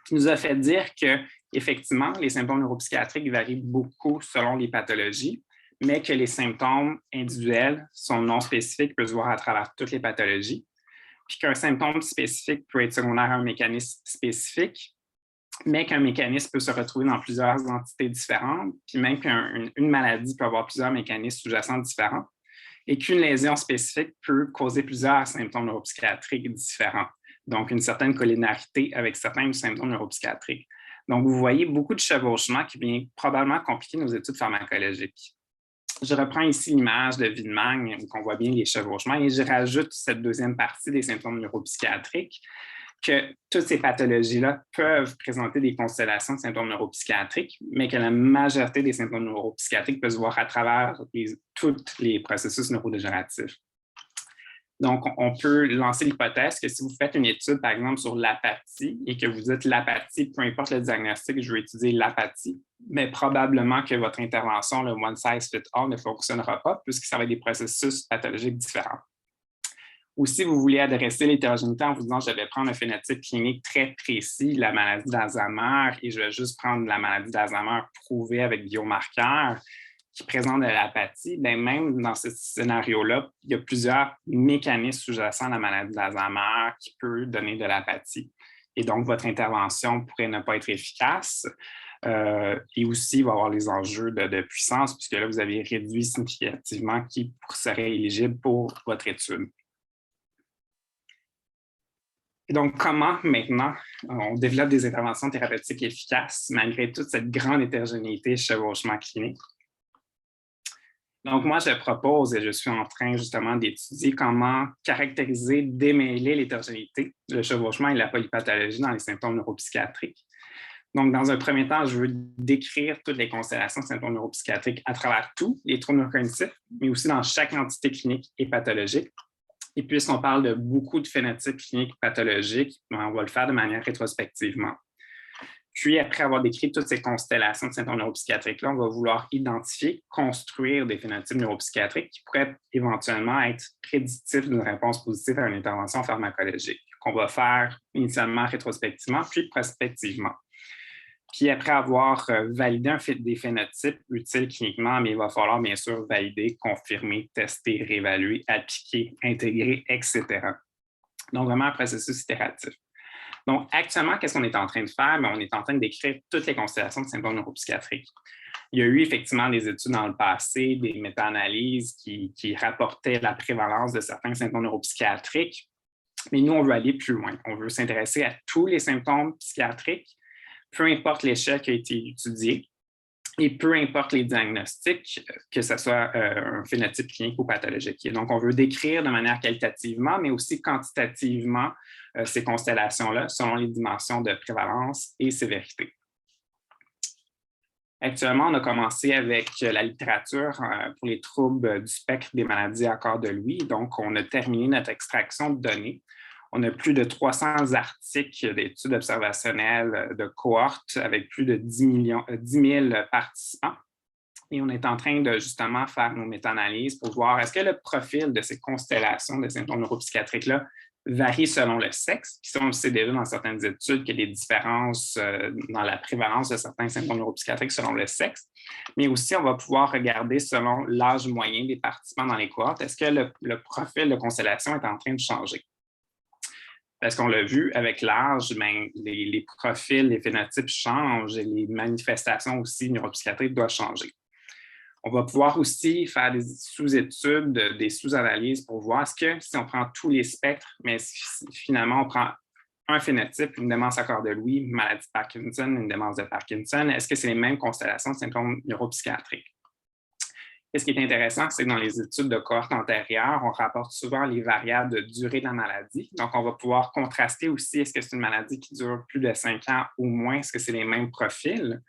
Ce qui nous a fait dire qu'effectivement, les symptômes neuropsychiatriques varient beaucoup selon les pathologies, mais que les symptômes individuels sont non spécifiques, peuvent se voir à travers toutes les pathologies, puis qu'un symptôme spécifique peut être secondaire à un mécanisme spécifique, mais qu'un mécanisme peut se retrouver dans plusieurs entités différentes, puis même qu'une maladie peut avoir plusieurs mécanismes sous-jacents différents, et qu'une lésion spécifique peut causer plusieurs symptômes neuropsychiatriques différents. Donc, une certaine collinarité avec certains symptômes neuropsychiatriques. Donc, vous voyez beaucoup de chevauchement qui vient probablement compliquer nos études pharmacologiques. Je reprends ici l'image de Wiedemann, où on voit bien les chevauchements, et je rajoute cette deuxième partie des symptômes neuropsychiatriques, que toutes ces pathologies-là peuvent présenter des constellations de symptômes neuropsychiatriques, mais que la majorité des symptômes neuropsychiatriques peuvent se voir à travers tous les processus neurodégénératifs. Donc, on peut lancer l'hypothèse que si vous faites une étude, par exemple, sur l'apathie et que vous dites l'apathie, peu importe le diagnostic, je vais étudier l'apathie, mais probablement que votre intervention, le one size fit all, ne fonctionnera pas puisque ça va être des processus pathologiques différents. Ou si vous voulez adresser l'hétérogénéité en vous disant je vais prendre un phénotype clinique très précis, la maladie d'Alzheimer, et je vais juste prendre la maladie d'Alzheimer prouvée avec biomarqueurs, qui présente de l'apathie, bien, même dans ce scénario-là, il y a plusieurs mécanismes sous-jacents à la maladie d'Alzheimer qui peuvent donner de l'apathie. Et donc, votre intervention pourrait ne pas être efficace. Et aussi, il va y avoir les enjeux de puissance, puisque là, vous avez réduit significativement qui serait éligible pour votre étude. Et donc, comment maintenant on développe des interventions thérapeutiques efficaces malgré toute cette grande hétérogénéité et chevauchement clinique? Donc, moi, je propose et je suis en train justement d'étudier comment caractériser, démêler l'hétérogénéité, le chevauchement et la polypathologie dans les symptômes neuropsychiatriques. Donc, dans un premier temps, je veux décrire toutes les constellations de symptômes neuropsychiatriques à travers tous les troubles neurocognitifs, mais aussi dans chaque entité clinique et pathologique. Et puisqu'on parle de beaucoup de phénotypes cliniques pathologiques, on va le faire de manière rétrospectivement. Puis, après avoir décrit toutes ces constellations de symptômes neuropsychiatriques-là, on va vouloir identifier, construire des phénotypes neuropsychiatriques qui pourraient éventuellement être prédictifs d'une réponse positive à une intervention pharmacologique, qu'on va faire initialement rétrospectivement, puis prospectivement. Puis après avoir validé des phénotypes utiles cliniquement, mais il va falloir bien sûr valider, confirmer, tester, réévaluer, appliquer, intégrer, etc. Donc, vraiment un processus itératif. Donc, actuellement, qu'est-ce qu'on est en train de faire? Bien, on est en train de décrire toutes les constellations de symptômes neuropsychiatriques. Il y a eu effectivement des études dans le passé, des méta-analyses qui rapportaient la prévalence de certains symptômes neuropsychiatriques, mais nous, on veut aller plus loin. On veut s'intéresser à tous les symptômes psychiatriques, peu importe l'échelle qui a été étudiée et peu importe les diagnostics, que ce soit un phénotype clinique ou pathologique. Et donc, on veut décrire de manière qualitativement, mais aussi quantitativement ces constellations-là selon les dimensions de prévalence et sévérité. Actuellement, on a commencé avec la littérature pour les troubles du spectre des maladies à corps de Lewy. Donc, on a terminé notre extraction de données. On a plus de 300 articles d'études observationnelles de cohortes avec plus de 10 000 participants. Et on est en train de justement faire nos méta-analyses pour voir est-ce que le profil de ces constellations de symptômes neuropsychiatriques-là varie selon le sexe. Puis ça, on le sait déjà dans certaines études qu'il y a des différences dans la prévalence de certains symptômes neuropsychiatriques selon le sexe. Mais aussi, on va pouvoir regarder selon l'âge moyen des participants dans les cohortes. Est-ce que le profil de constellation est en train de changer? Parce qu'on l'a vu, avec l'âge, les profils, les phénotypes changent et les manifestations aussi neuropsychiatriques doivent changer. On va pouvoir aussi faire des sous-études, des sous-analyses pour voir est-ce que si on prend tous les spectres, mais finalement on prend un phénotype, une démence à corps de Lewy, une maladie de Parkinson, une démence de Parkinson, est-ce que c'est les mêmes constellations de symptômes neuropsychiatriques? Et ce qui est intéressant, c'est que dans les études de cohorte antérieures, on rapporte souvent les variables de durée de la maladie. Donc, on va pouvoir contraster aussi, est-ce que c'est une maladie qui dure plus de 5 ans ou moins, est-ce que c'est les mêmes profils?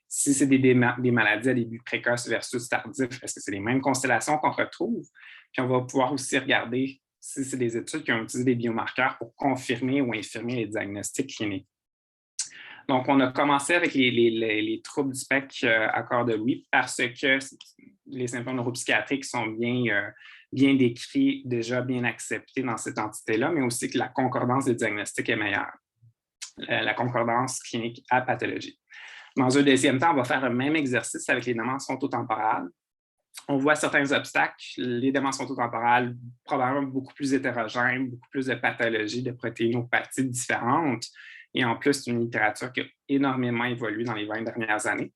Si c'est des maladies à début précoce versus tardif, est-ce que c'est les mêmes constellations qu'on retrouve? Puis on va pouvoir aussi regarder si c'est des études qui ont utilisé des biomarqueurs pour confirmer ou infirmer les diagnostics cliniques. Donc, on a commencé avec les troubles du spectre à corps de Lewy parce que les symptômes neuropsychiatriques sont bien décrits, déjà bien acceptés dans cette entité-là, mais aussi que la concordance des diagnostics est meilleure, la concordance clinique à pathologie. Dans un deuxième temps, on va faire le même exercice avec les démences frontotemporales. On voit certains obstacles, les démences frontotemporales probablement beaucoup plus hétérogènes, beaucoup plus de pathologies, de protéinopathies différentes. Et en plus, c'est une littérature qui a énormément évolué dans les 20 dernières années.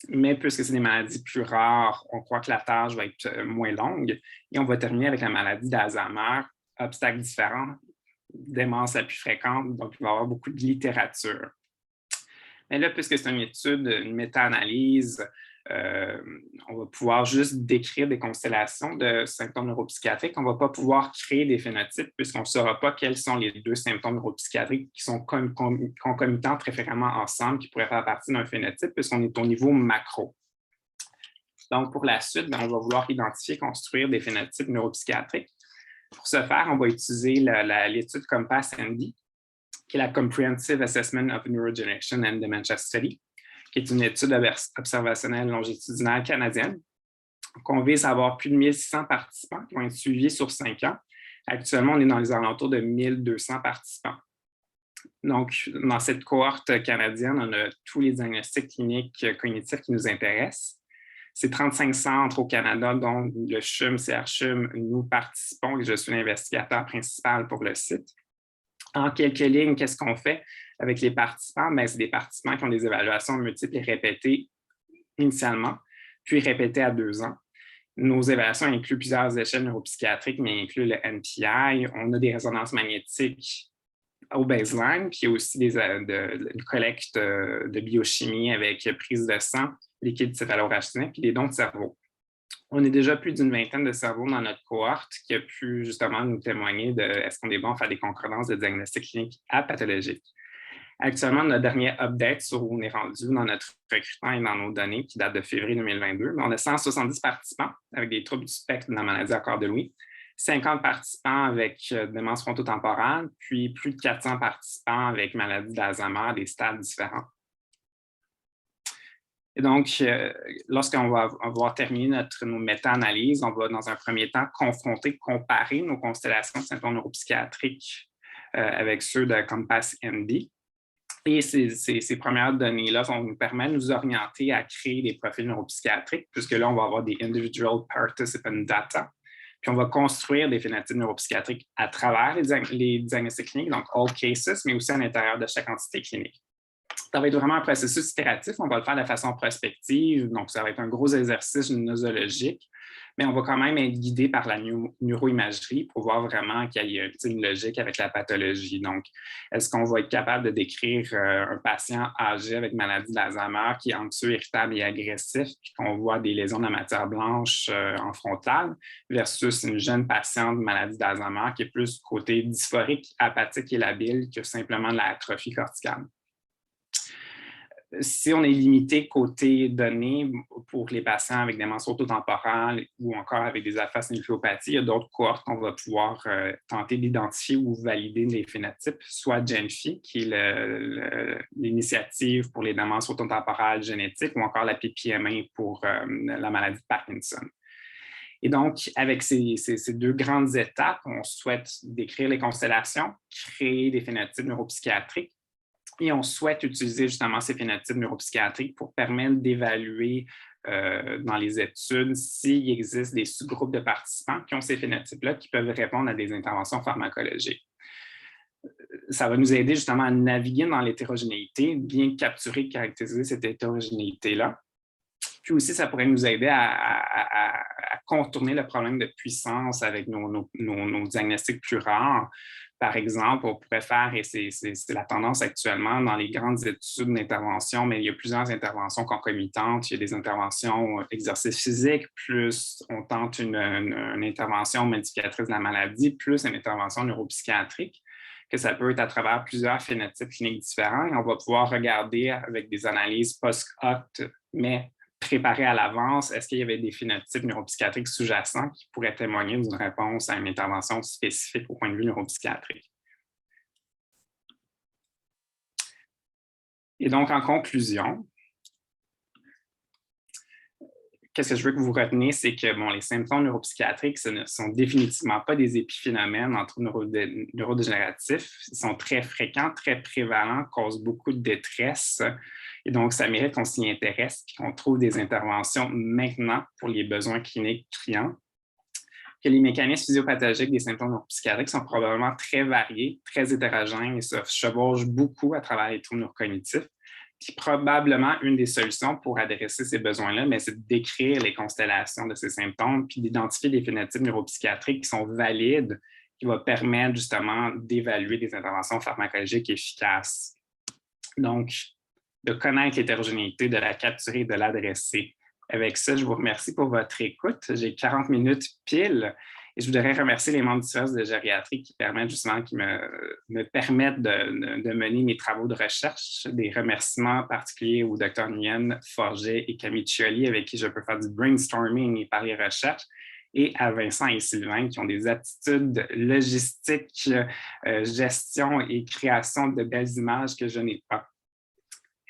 Mais puisque c'est des maladies plus rares, on croit que la tâche va être moins longue. Et on va terminer avec la maladie d'Alzheimer, obstacles différents, démence la plus fréquente, donc il va y avoir beaucoup de littérature. Mais là, puisque c'est une étude, une méta-analyse, on va pouvoir juste décrire des constellations de symptômes neuropsychiatriques. On ne va pas pouvoir créer des phénotypes puisqu'on ne saura pas quels sont les deux symptômes neuropsychiatriques qui sont concomitants très fréquemment ensemble, qui pourraient faire partie d'un phénotype puisqu'on est au niveau macro. Donc, pour la suite, on va vouloir identifier, construire des phénotypes neuropsychiatriques. Pour ce faire, on va utiliser l'étude COMPASS-ND, qui est la Comprehensive Assessment of Neurodegeneration and Dementia Study, qui est une étude observationnelle longitudinale canadienne, qu'on vise à avoir plus de 1600 participants qui vont être suivis sur 5 ans. Actuellement, on est dans les alentours de 1200 participants. Donc, dans cette cohorte canadienne, on a tous les diagnostics cliniques cognitifs qui nous intéressent. C'est 35 centres au Canada, dont le CHUM, CRCHUM, nous participons et je suis l'investigateur principal pour le site. En quelques lignes, qu'est-ce qu'on fait avec les participants? Bien, c'est des participants qui ont des évaluations multiples et répétées initialement, puis répétées à 2 ans. Nos évaluations incluent plusieurs échelles neuropsychiatriques, mais incluent le NPI. On a des résonances magnétiques au baseline, puis il y a aussi une collecte de biochimie avec prise de sang, liquide céphalorachidien, puis des dons de cerveau. On est déjà plus d'une vingtaine de cerveaux dans notre cohorte qui a pu justement nous témoigner de est-ce qu'on est bon à faire des concordances de diagnostic clinique à pathologique. Actuellement, notre dernier update sur où on est rendu dans notre recrutement et dans nos données qui date de février 2022, mais on a 170 participants avec des troubles du spectre de la maladie à corps de Lewy, 50 participants avec démence frontotemporale, puis plus de 400 participants avec maladie d'Alzheimer, des stades différents. Et donc, lorsqu'on va avoir terminé nos méta-analyses, on va dans un premier temps comparer nos constellations de symptômes neuropsychiatriques avec ceux de COMPASS-ND. Et ces premières données-là vont nous permettre de nous orienter à créer des profils neuropsychiatriques, puisque là, on va avoir des individual participant data. Puis on va construire des phénotypes neuropsychiatriques à travers les diagnostics cliniques, donc all cases, mais aussi à l'intérieur de chaque entité clinique. Ça va être vraiment un processus itératif. On va le faire de façon prospective, donc ça va être un gros exercice nosologique, mais on va quand même être guidé par la neuroimagerie pour voir vraiment qu'il y a une logique avec la pathologie. Donc, est-ce qu'on va être capable de décrire un patient âgé avec maladie d'Alzheimer qui est anxieux, irritable et agressif, puis qu'on voit des lésions de la matière blanche en frontale, versus une jeune patiente de maladie d'Alzheimer qui est plus côté dysphorique, apathique et labile que simplement de l'atrophie corticale. Si on est limité côté données pour les patients avec des démence auto-temporale ou encore avec des alpha-synucléopathies, il y a d'autres cohortes qu'on va pouvoir tenter d'identifier ou valider les phénotypes, soit GENFI, qui est l'initiative pour les démences auto-temporales génétiques, ou encore la PPMA pour la maladie de Parkinson. Et donc, avec ces deux grandes étapes, on souhaite décrire les constellations, créer des phénotypes neuropsychiatriques, et on souhaite utiliser justement ces phénotypes neuropsychiatriques pour permettre d'évaluer dans les études s'il existe des sous-groupes de participants qui ont ces phénotypes-là qui peuvent répondre à des interventions pharmacologiques. Ça va nous aider justement à naviguer dans l'hétérogénéité, bien capturer, caractériser cette hétérogénéité-là. Puis aussi, ça pourrait nous aider à contourner le problème de puissance avec nos diagnostics plus rares. Par exemple, on pourrait faire, et c'est la tendance actuellement dans les grandes études d'intervention, mais il y a plusieurs interventions concomitantes. Il y a des interventions exercice physique, plus on tente une intervention modificatrice de la maladie, plus une intervention neuropsychiatrique, que ça peut être à travers plusieurs phénotypes cliniques différents. Et on va pouvoir regarder avec des analyses post-hoc, mais préparées à l'avance, est-ce qu'il y avait des phénotypes neuropsychiatriques sous-jacents qui pourraient témoigner d'une réponse à une intervention spécifique au point de vue neuropsychiatrique. Et donc, en conclusion, qu'est-ce que je veux que vous reteniez, c'est que les symptômes neuropsychiatriques, ce ne sont définitivement pas des épiphénomènes en troubles neurodégénératifs. Ils sont très fréquents, très prévalents, causent beaucoup de détresse. Et donc, ça mérite qu'on s'y intéresse et qu'on trouve des interventions maintenant pour les besoins cliniques clients. Que les mécanismes physiopathologiques des symptômes neuropsychiatriques sont probablement très variés, très hétérogènes et se chevauchent beaucoup à travers les troubles neurocognitifs. Puis probablement, une des solutions pour adresser ces besoins-là, c'est de décrire les constellations de ces symptômes puis d'identifier des phénotypes neuropsychiatriques qui sont valides, qui vont permettre justement d'évaluer des interventions pharmacologiques efficaces. Donc, de connaître l'hétérogénéité, de la capturer et de l'adresser. Avec ça, je vous remercie pour votre écoute. J'ai 40 minutes pile et je voudrais remercier les membres du service de gériatrie qui me permettent de mener mes travaux de recherche. Des remerciements particuliers au Dr. Nguyen Forget et Camille Chioli avec qui je peux faire du brainstorming et parler recherche, et à Vincent et Sylvain qui ont des aptitudes logistiques, gestion et création de belles images que je n'ai pas.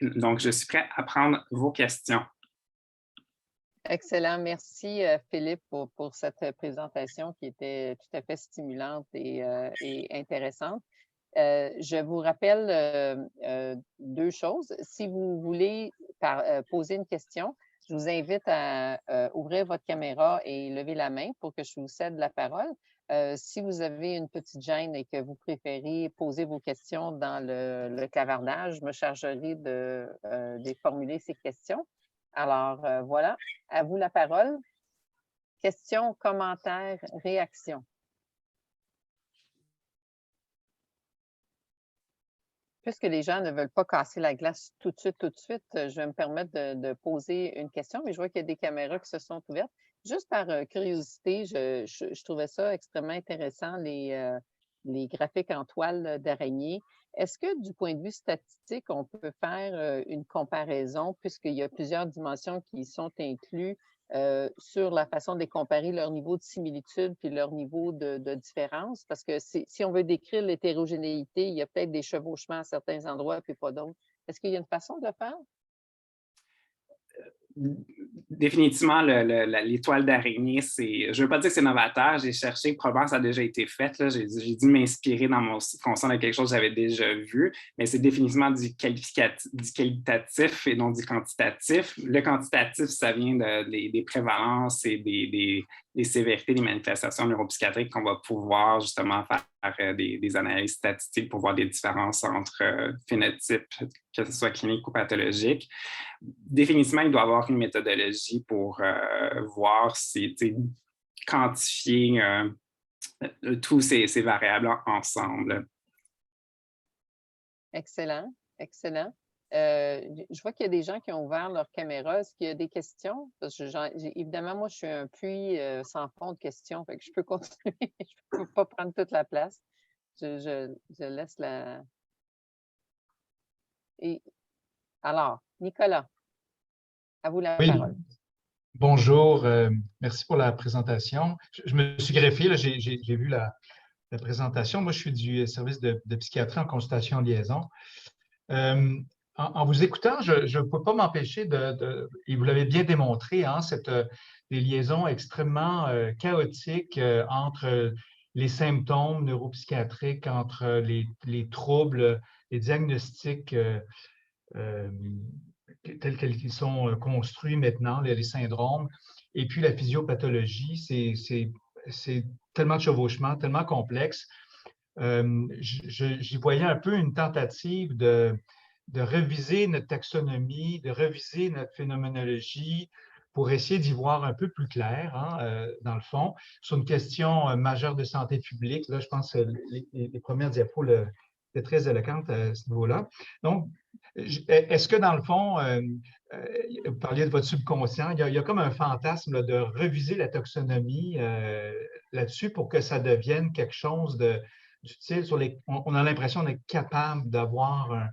Donc, je suis prêt à prendre vos questions. Excellent. Merci, Philippe, pour cette présentation qui était tout à fait stimulante et intéressante. Je vous rappelle deux choses. Si vous voulez poser une question, je vous invite à ouvrir votre caméra et lever la main pour que je vous cède la parole. Si vous avez une petite gêne et que vous préférez poser vos questions dans le clavardage, je me chargerai de formuler ces questions. Alors, voilà, à vous la parole. Questions, commentaires, réactions. Puisque les gens ne veulent pas casser la glace tout de suite, je vais me permettre de poser une question, mais je vois qu'il y a des caméras qui se sont ouvertes. Juste par curiosité, je trouvais ça extrêmement intéressant, les graphiques en toile d'araignée. Est-ce que du point de vue statistique, on peut faire une comparaison, puisqu'il y a plusieurs dimensions qui sont incluses sur la façon de les comparer, leur niveau de similitude puis leur niveau de différence? Parce que si on veut décrire l'hétérogénéité, il y a peut-être des chevauchements à certains endroits puis pas d'autres. Est-ce qu'il y a une façon de le faire? définitivement, l'étoile d'araignée, je ne veux pas dire que c'est novateur, j'ai cherché, probablement ça a déjà été fait, là, j'ai dû m'inspirer dans mon conscient de quelque chose que j'avais déjà vu, mais c'est définitivement du qualitatif et non du quantitatif. Le quantitatif, ça vient des prévalences et des sévérités des manifestations neuropsychiatriques qu'on va pouvoir justement faire des analyses statistiques pour voir des différences entre phénotypes, que ce soit clinique ou pathologique. Définitivement, il doit y avoir une méthodologie pour voir si, quantifier tous ces variables ensemble. Excellent, excellent. Je vois qu'il y a des gens qui ont ouvert leur caméra. Est-ce qu'il y a des questions? Parce que évidemment, moi, je suis un puits sans fond de questions, fait que je peux continuer. Je ne peux pas prendre toute la place. Je laisse la... Et alors, Nicolas, à vous la Oui, parole. bonjour. Merci pour la présentation. Je me suis greffé, là, j'ai vu la présentation. Moi, je suis du service de psychiatrie en consultation en liaison. En vous écoutant, je ne peux pas m'empêcher et vous l'avez bien démontré, hein, des liaisons extrêmement chaotiques entre les symptômes neuropsychiatriques, entre les troubles, les diagnostics tels qu'ils sont construits maintenant, les syndromes, et puis la physiopathologie, c'est tellement de chevauchements, tellement complexe. J'y voyais un peu une tentative de reviser notre taxonomie, de reviser notre phénoménologie pour essayer d'y voir un peu plus clair, hein, dans le fond, sur une question majeure de santé publique. Là, je pense que les premières diapos étaient très éloquentes à ce niveau-là. Donc, est-ce que dans le fond, vous parliez de votre subconscient, il y a comme un fantasme là, de reviser la taxonomie là-dessus pour que ça devienne quelque chose d'utile. On a l'impression d'être capable d'avoir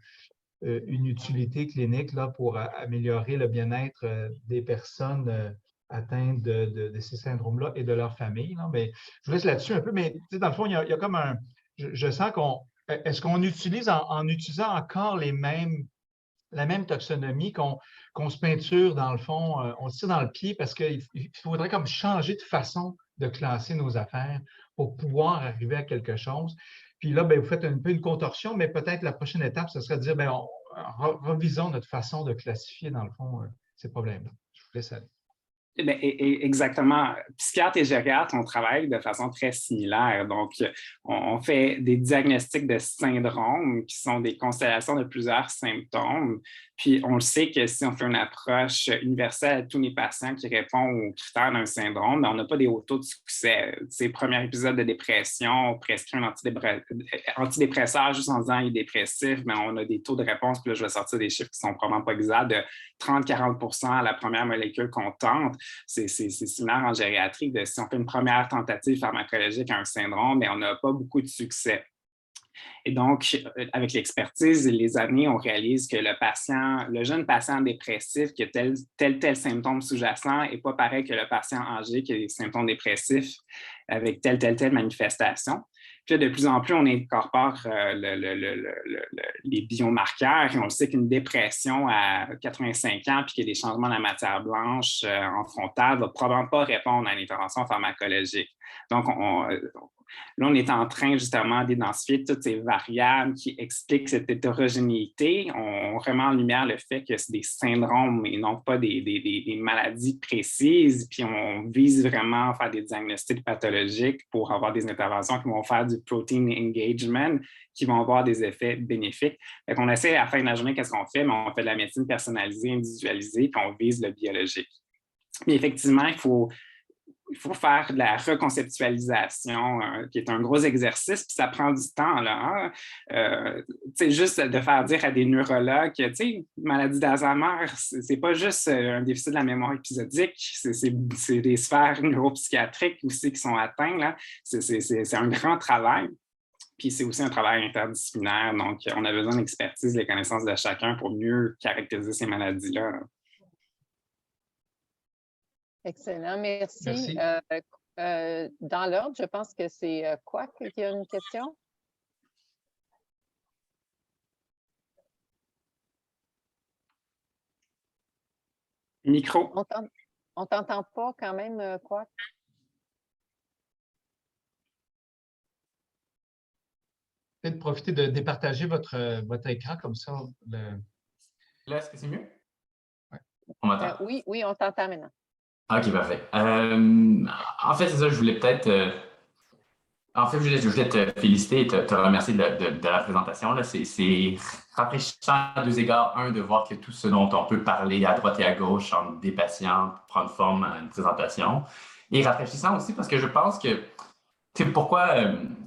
une utilité clinique là, pour améliorer le bien-être des personnes atteintes de ces syndromes-là et de leur famille. Là. Mais je vous laisse là-dessus un peu, mais dans le fond, il y a comme un... Je sens est-ce qu'on utilise en utilisant encore la même taxonomie qu'on se peinture dans le fond, on se tire dans le pied parce qu'il faudrait comme changer de façon de classer nos affaires pour pouvoir arriver à quelque chose. Puis là, bien, vous faites un peu une contorsion, mais peut-être la prochaine étape, ce serait de dire, bien, revisons notre façon de classifier, dans le fond, ces problèmes-là. Je vous laisse aller. Bien, exactement. Psychiatres et gériatres, on travaille de façon très similaire. Donc, on fait des diagnostics de syndromes qui sont des constellations de plusieurs symptômes. Puis, on le sait que si on fait une approche universelle à tous les patients qui répondent aux critères d'un syndrome, bien, on n'a pas des hauts taux de succès. Ces premiers épisodes de dépression, on prescrit un antidépresseur juste en disant qu'il est dépressif, mais on a des taux de réponse, puis là, je vais sortir des chiffres qui ne sont probablement pas exacts, de 30-40% à la première molécule qu'on tente. C'est similaire en gériatrie. Si on fait une première tentative pharmacologique à un syndrome, bien, on n'a pas beaucoup de succès. Et donc, avec l'expertise et les années, on réalise que le jeune patient dépressif qui a tel symptôme sous-jacent n'est pas pareil que le patient âgé qui a des symptômes dépressifs avec telle manifestation. Puis là, de plus en plus, on incorpore les biomarqueurs et on sait qu'une dépression à 85 ans puis qu'il y a des changements de la matière blanche en frontale ne va probablement pas répondre à une intervention pharmacologique. Donc, là, on est en train justement d'identifier toutes ces variables qui expliquent cette hétérogénéité. On remet en lumière le fait que c'est des syndromes et non pas des maladies précises. Puis on vise vraiment à faire des diagnostics pathologiques pour avoir des interventions qui vont faire du protein engagement, qui vont avoir des effets bénéfiques. Donc, on essaie à la fin de la journée, qu'est-ce qu'on fait? Mais on fait de la médecine personnalisée, individualisée, puis on vise le biologique. Mais effectivement, il faut faire de la reconceptualisation, qui est un gros exercice, puis ça prend du temps. Là, hein? Juste de faire dire à des neurologues que maladie d'Alzheimer, c'est pas juste un déficit de la mémoire épisodique, c'est des sphères neuropsychiatriques aussi qui sont atteintes. C'est un grand travail. Puis c'est aussi un travail interdisciplinaire, donc on a besoin d'expertise, des connaissances de chacun pour mieux caractériser ces maladies-là. Excellent, merci. Merci. Dans l'ordre, je pense que c'est Quack qui a une question. Micro. On t'entend pas quand même, quoi? Peut-être profiter de départager votre écran comme ça. Là, est-ce que c'est mieux? Ouais. On m'entend? Oui, on t'entend maintenant. OK, parfait. En fait, c'est ça, je voulais peut-être... En fait, je voulais te féliciter et te remercier de la présentation. Là. C'est rafraîchissant à deux égards. Un, de voir que tout ce dont on peut parler à droite et à gauche entre des patients prendre forme à une présentation. Et rafraîchissant aussi parce que je pense que c'est pourquoi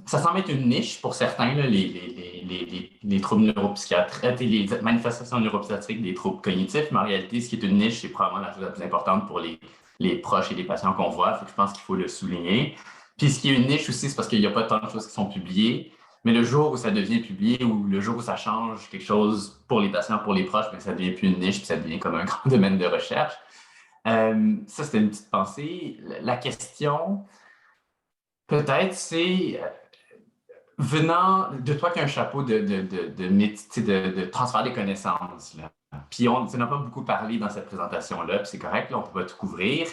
ça semble être une niche pour certains, là, les troubles neuropsychiatriques, les manifestations neuropsychiatriques des troubles cognitifs, mais en réalité, ce qui est une niche, c'est probablement la chose la plus importante pour les proches et les patients qu'on voit. Fait que je pense qu'il faut le souligner. Puis ce qui est une niche aussi, c'est parce qu'il n'y a pas tant de choses qui sont publiées, mais le jour où ça devient publié ou le jour où ça change quelque chose pour les patients, pour les proches, bien, ça devient plus une niche, puis ça devient comme un grand domaine de recherche. Ça, c'était une petite pensée. La question... Peut-être, c'est venant de toi qui as un chapeau de transfert des connaissances. Là. Puis on n'a pas beaucoup parlé dans cette présentation-là, puis c'est correct, là, on ne peut pas tout couvrir.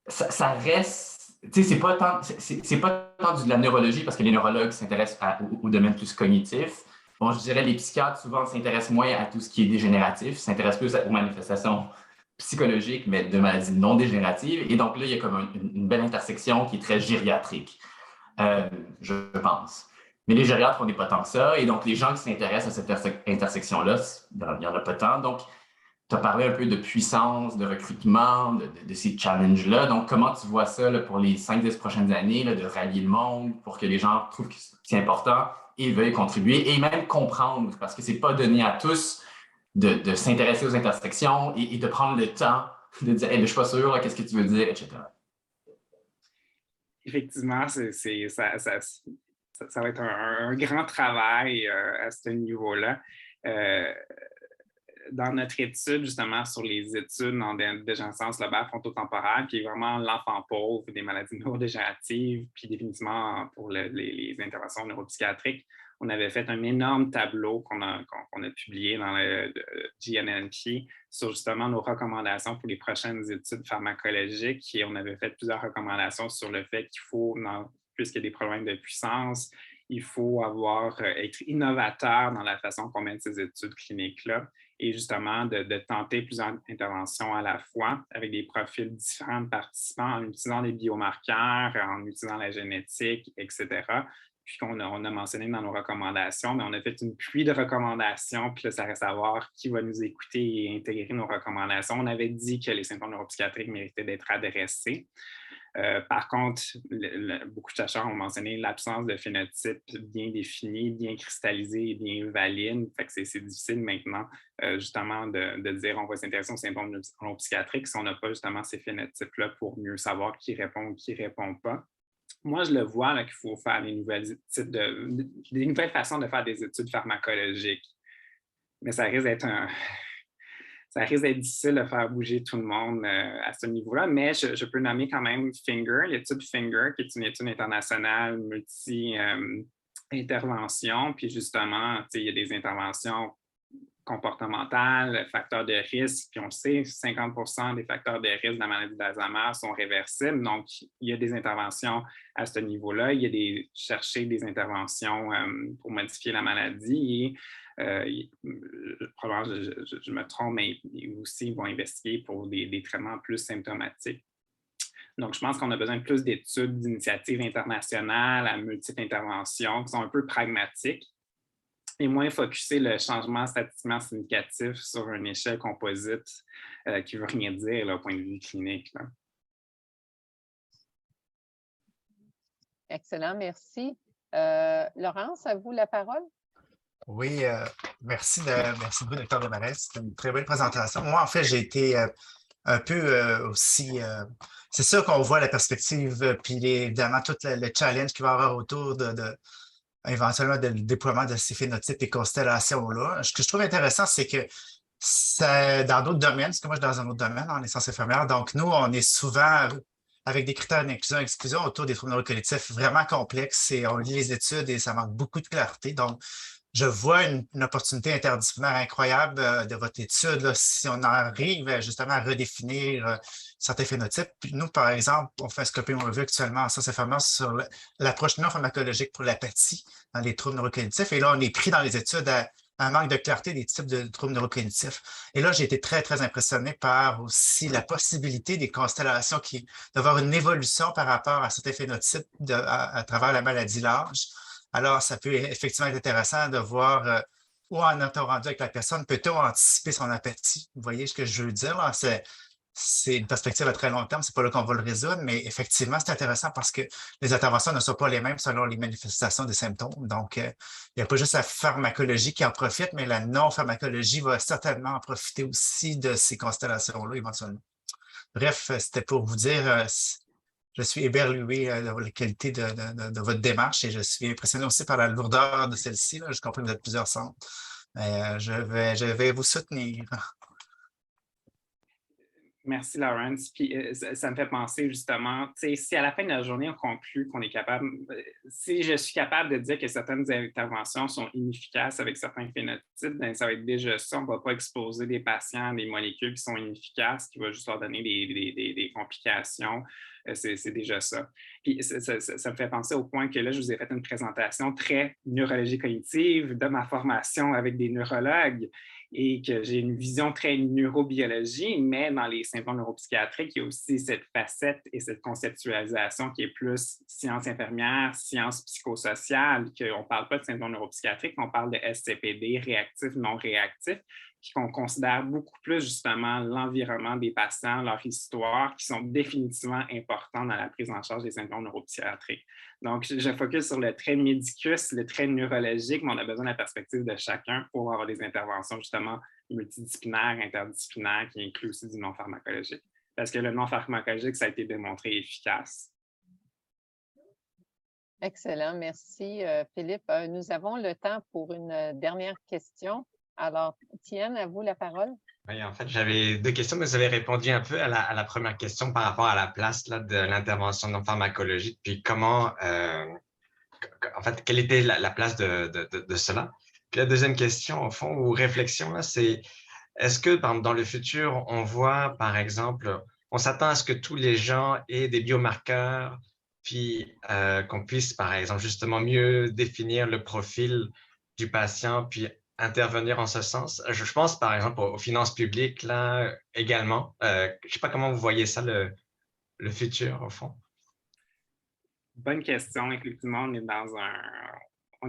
Ça reste, c'est pas tant de la neurologie, parce que les neurologues s'intéressent au domaine plus cognitif. Bon, je dirais les psychiatres, souvent, s'intéressent moins à tout ce qui est dégénératif, s'intéressent plus aux manifestations psychologiques, mais de maladies non dégénératives. Et donc là, il y a comme une belle intersection qui est très gériatrique. Je pense. Mais les gériatres, on n'est pas tant que ça. Et donc, les gens qui s'intéressent à cette intersection-là, il n'y en a pas tant. Donc, tu as parlé un peu de puissance, de recrutement, de ces challenges-là. Donc, comment tu vois ça là, pour les 5-10 prochaines années, là, de rallier le monde pour que les gens trouvent que c'est important et veuillent contribuer et même comprendre, parce que ce n'est pas donné à tous de s'intéresser aux intersections et de prendre le temps de dire hey, « je ne suis pas sûr, qu'est-ce que tu veux dire, etc. » Effectivement, ça va être un grand travail à ce niveau-là. Dans notre étude, justement, sur les études en dégénérescence lobale frontotemporale, qui est vraiment l'enfant pauvre des maladies neurodégénératives, puis définitivement pour les interventions neuropsychiatriques, on avait fait un énorme tableau qu'on a publié dans le GNNP sur justement nos recommandations pour les prochaines études pharmacologiques. Et on avait fait plusieurs recommandations sur le fait qu'il faut, puisqu'il y a des problèmes de puissance, il faut être innovateur dans la façon qu'on mène ces études cliniques-là et justement de tenter plusieurs interventions à la fois avec des profils différents de participants en utilisant des biomarqueurs, en utilisant la génétique, etc. Puis qu'on a mentionné dans nos recommandations, mais on a fait une pluie de recommandations, puis là, ça reste à voir qui va nous écouter et intégrer nos recommandations. On avait dit que les symptômes neuropsychiatriques méritaient d'être adressés. Par contre, beaucoup de chercheurs ont mentionné l'absence de phénotype bien défini, bien cristallisé et bien valide. Fait que c'est difficile maintenant, justement, de dire on va s'intéresser aux symptômes neuropsychiatriques si on n'a pas justement ces phénotypes-là pour mieux savoir qui répond ou qui ne répond pas. Moi, je le vois qu'il faut faire des nouvelles façons de faire des études pharmacologiques. Mais ça risque d'être difficile de faire bouger tout le monde à ce niveau-là. Mais je peux nommer quand même FINGER, l'étude FINGER, qui est une étude internationale multi-intervention. Puis justement, il y a des interventions comportementales, facteurs de risque. Puis on le sait, 50% des facteurs de risque de la maladie d'Alzheimer sont réversibles. Donc, il y a des interventions à ce niveau-là. Il y a chercher des interventions pour modifier la maladie. Et probablement, je me trompe, mais aussi ils vont investiguer pour des traitements plus symptomatiques. Donc, je pense qu'on a besoin de plus d'études, d'initiatives internationales à multiples interventions qui sont un peu pragmatiques et moins focusser le changement statistiquement significatif sur une échelle composite qui ne veut rien dire là, au point de vue clinique. Là. Excellent, merci. Laurence, à vous la parole. Oui, merci beaucoup, Dr. Desmarais. C'était une très belle présentation. Moi, en fait, j'ai été un peu aussi... c'est sûr qu'on voit la perspective, puis évidemment, tout le challenge qu'il va y avoir autour éventuellement le déploiement de ces phénotypes et constellations-là. Ce que je trouve intéressant, c'est que dans d'autres domaines, parce que moi, je suis dans un autre domaine, en essence infirmière, donc nous, on est souvent avec des critères d'inclusion-exclusion autour des troubles neurocognitifs vraiment complexes et on lit les études et ça manque beaucoup de clarté. Donc, je vois une opportunité interdisciplinaire incroyable de votre étude, là, si on arrive justement à redéfinir certains phénotypes. Puis nous, par exemple, on fait un scoping review actuellement en sciences infirmières sur l'approche non pharmacologique pour l'apathie dans les troubles neurocognitifs. Et là, on est pris dans les études à un manque de clarté des types de troubles neurocognitifs. Et là, j'ai été très, très impressionné par aussi la possibilité des constellations d'avoir une évolution par rapport à certains phénotypes à travers la maladie large. Alors, ça peut effectivement être intéressant de voir où en est-on rendu avec la personne. Peut-on anticiper son apathie? Vous voyez ce que je veux dire, là? C'est une perspective à très long terme, c'est pas là qu'on va le résoudre, mais effectivement, c'est intéressant parce que les interventions ne sont pas les mêmes selon les manifestations des symptômes. Donc, il n'y a pas juste la pharmacologie qui en profite, mais la non-pharmacologie va certainement en profiter aussi de ces constellations-là éventuellement. Bref, c'était pour vous dire, je suis éberlué de la qualité de votre démarche et je suis impressionné aussi par la lourdeur de celle-ci. Je comprends que vous êtes plusieurs centres. Mais je vais vous soutenir. Merci, Laurence. Puis ça me fait penser justement, si à la fin de la journée, on conclut qu'on est capable, si je suis capable de dire que certaines interventions sont inefficaces avec certains phénotypes, bien, ça va être déjà ça. On ne va pas exposer des patients à des molécules qui sont inefficaces, qui vont juste leur donner des complications. C'est déjà ça. Puis ça me fait penser au point que là, je vous ai fait une présentation très neurologie cognitive de ma formation avec des neurologues et que j'ai une vision très neurobiologie, mais dans les symptômes neuropsychiatriques, il y a aussi cette facette et cette conceptualisation qui est plus science infirmière, science psychosociale, qu'on ne parle pas de symptômes neuropsychiatriques, on parle de SCPD, réactif, non réactif, puis qu'on considère beaucoup plus justement l'environnement des patients, leur histoire, qui sont définitivement importants dans la prise en charge des symptômes neuropsychiatriques. Donc, je focus sur le trait médicus, le trait neurologique, mais on a besoin de la perspective de chacun pour avoir des interventions justement multidisciplinaires, interdisciplinaires, qui incluent aussi du non-pharmacologique. Parce que le non-pharmacologique, ça a été démontré efficace. Excellent, merci Philippe. Nous avons le temps pour une dernière question. Alors, Tienne, à vous la parole. Oui, en fait, j'avais deux questions, mais vous avez répondu un peu à la première question par rapport à la place là, de l'intervention non pharmacologique, puis comment, en fait, quelle était la place de cela. Puis la deuxième question, au fond, ou réflexion, c'est est-ce que dans le futur, on voit, par exemple, on s'attend à ce que tous les gens aient des biomarqueurs, puis qu'on puisse, par exemple, justement mieux définir le profil du patient, puis intervenir en ce sens. Je pense, par exemple, aux finances publiques, là, également. Je ne sais pas comment vous voyez ça, le futur, au fond. Bonne question. Effectivement, on est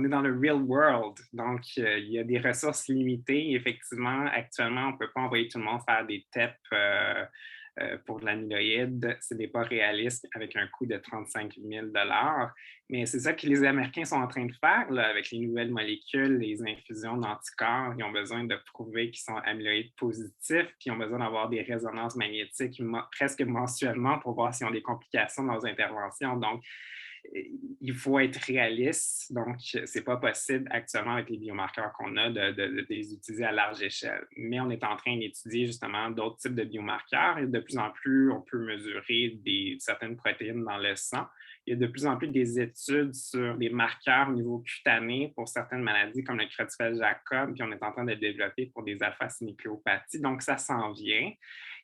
dans le real world. Donc, il y a des ressources limitées. Effectivement, actuellement, on ne peut pas envoyer tout le monde faire des TEP pour de l'amyloïde. Ce n'est pas réaliste avec un coût de 35 000 $. Mais c'est ça que les Américains sont en train de faire là, avec les nouvelles molécules, les infusions d'anticorps. Ils ont besoin de prouver qu'ils sont amyloïdes positifs, puis ils ont besoin d'avoir des résonances magnétiques presque mensuellement pour voir s'ils ont des complications dans leurs interventions. Donc, il faut être réaliste. Donc, ce n'est pas possible actuellement avec les biomarqueurs qu'on a de les utiliser à large échelle. Mais on est en train d'étudier justement d'autres types de biomarqueurs et de plus en plus, on peut mesurer certaines protéines dans le sang. Il y a de plus en plus des études sur des marqueurs au niveau cutané pour certaines maladies comme le Creutzfeldt-Jakob, puis on est en train de développer pour des alpha-synucléopathies. Donc, ça s'en vient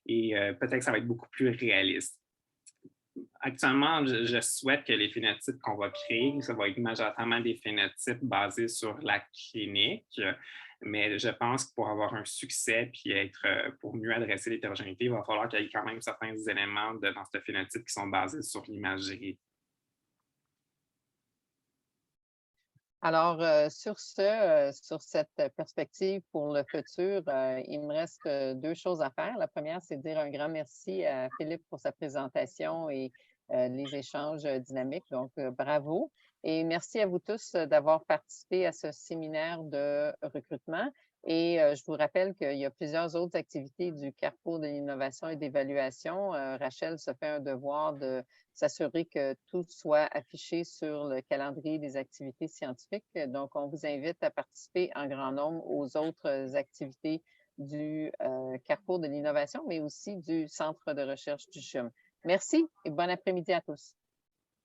et peut-être que ça va être beaucoup plus réaliste. Actuellement, je souhaite que les phénotypes qu'on va créer, ça va être majoritairement des phénotypes basés sur la clinique, mais je pense que pour avoir un succès puis pour mieux adresser l'hétérogénéité, il va falloir qu'il y ait quand même certains éléments dans ce phénotype qui sont basés sur l'imagerie. Alors, sur cette perspective pour le futur, il me reste deux choses à faire. La première, c'est de dire un grand merci à Philippe pour sa présentation et les échanges dynamiques. Donc, bravo. Et merci à vous tous d'avoir participé à ce séminaire de recrutement. Et je vous rappelle qu'il y a plusieurs autres activités du Carrefour de l'innovation et d'évaluation. Rachel se fait un devoir de s'assurer que tout soit affiché sur le calendrier des activités scientifiques. Donc, on vous invite à participer en grand nombre aux autres activités du Carrefour de l'innovation, mais aussi du Centre de recherche du CHUM. Merci et bon après-midi à tous.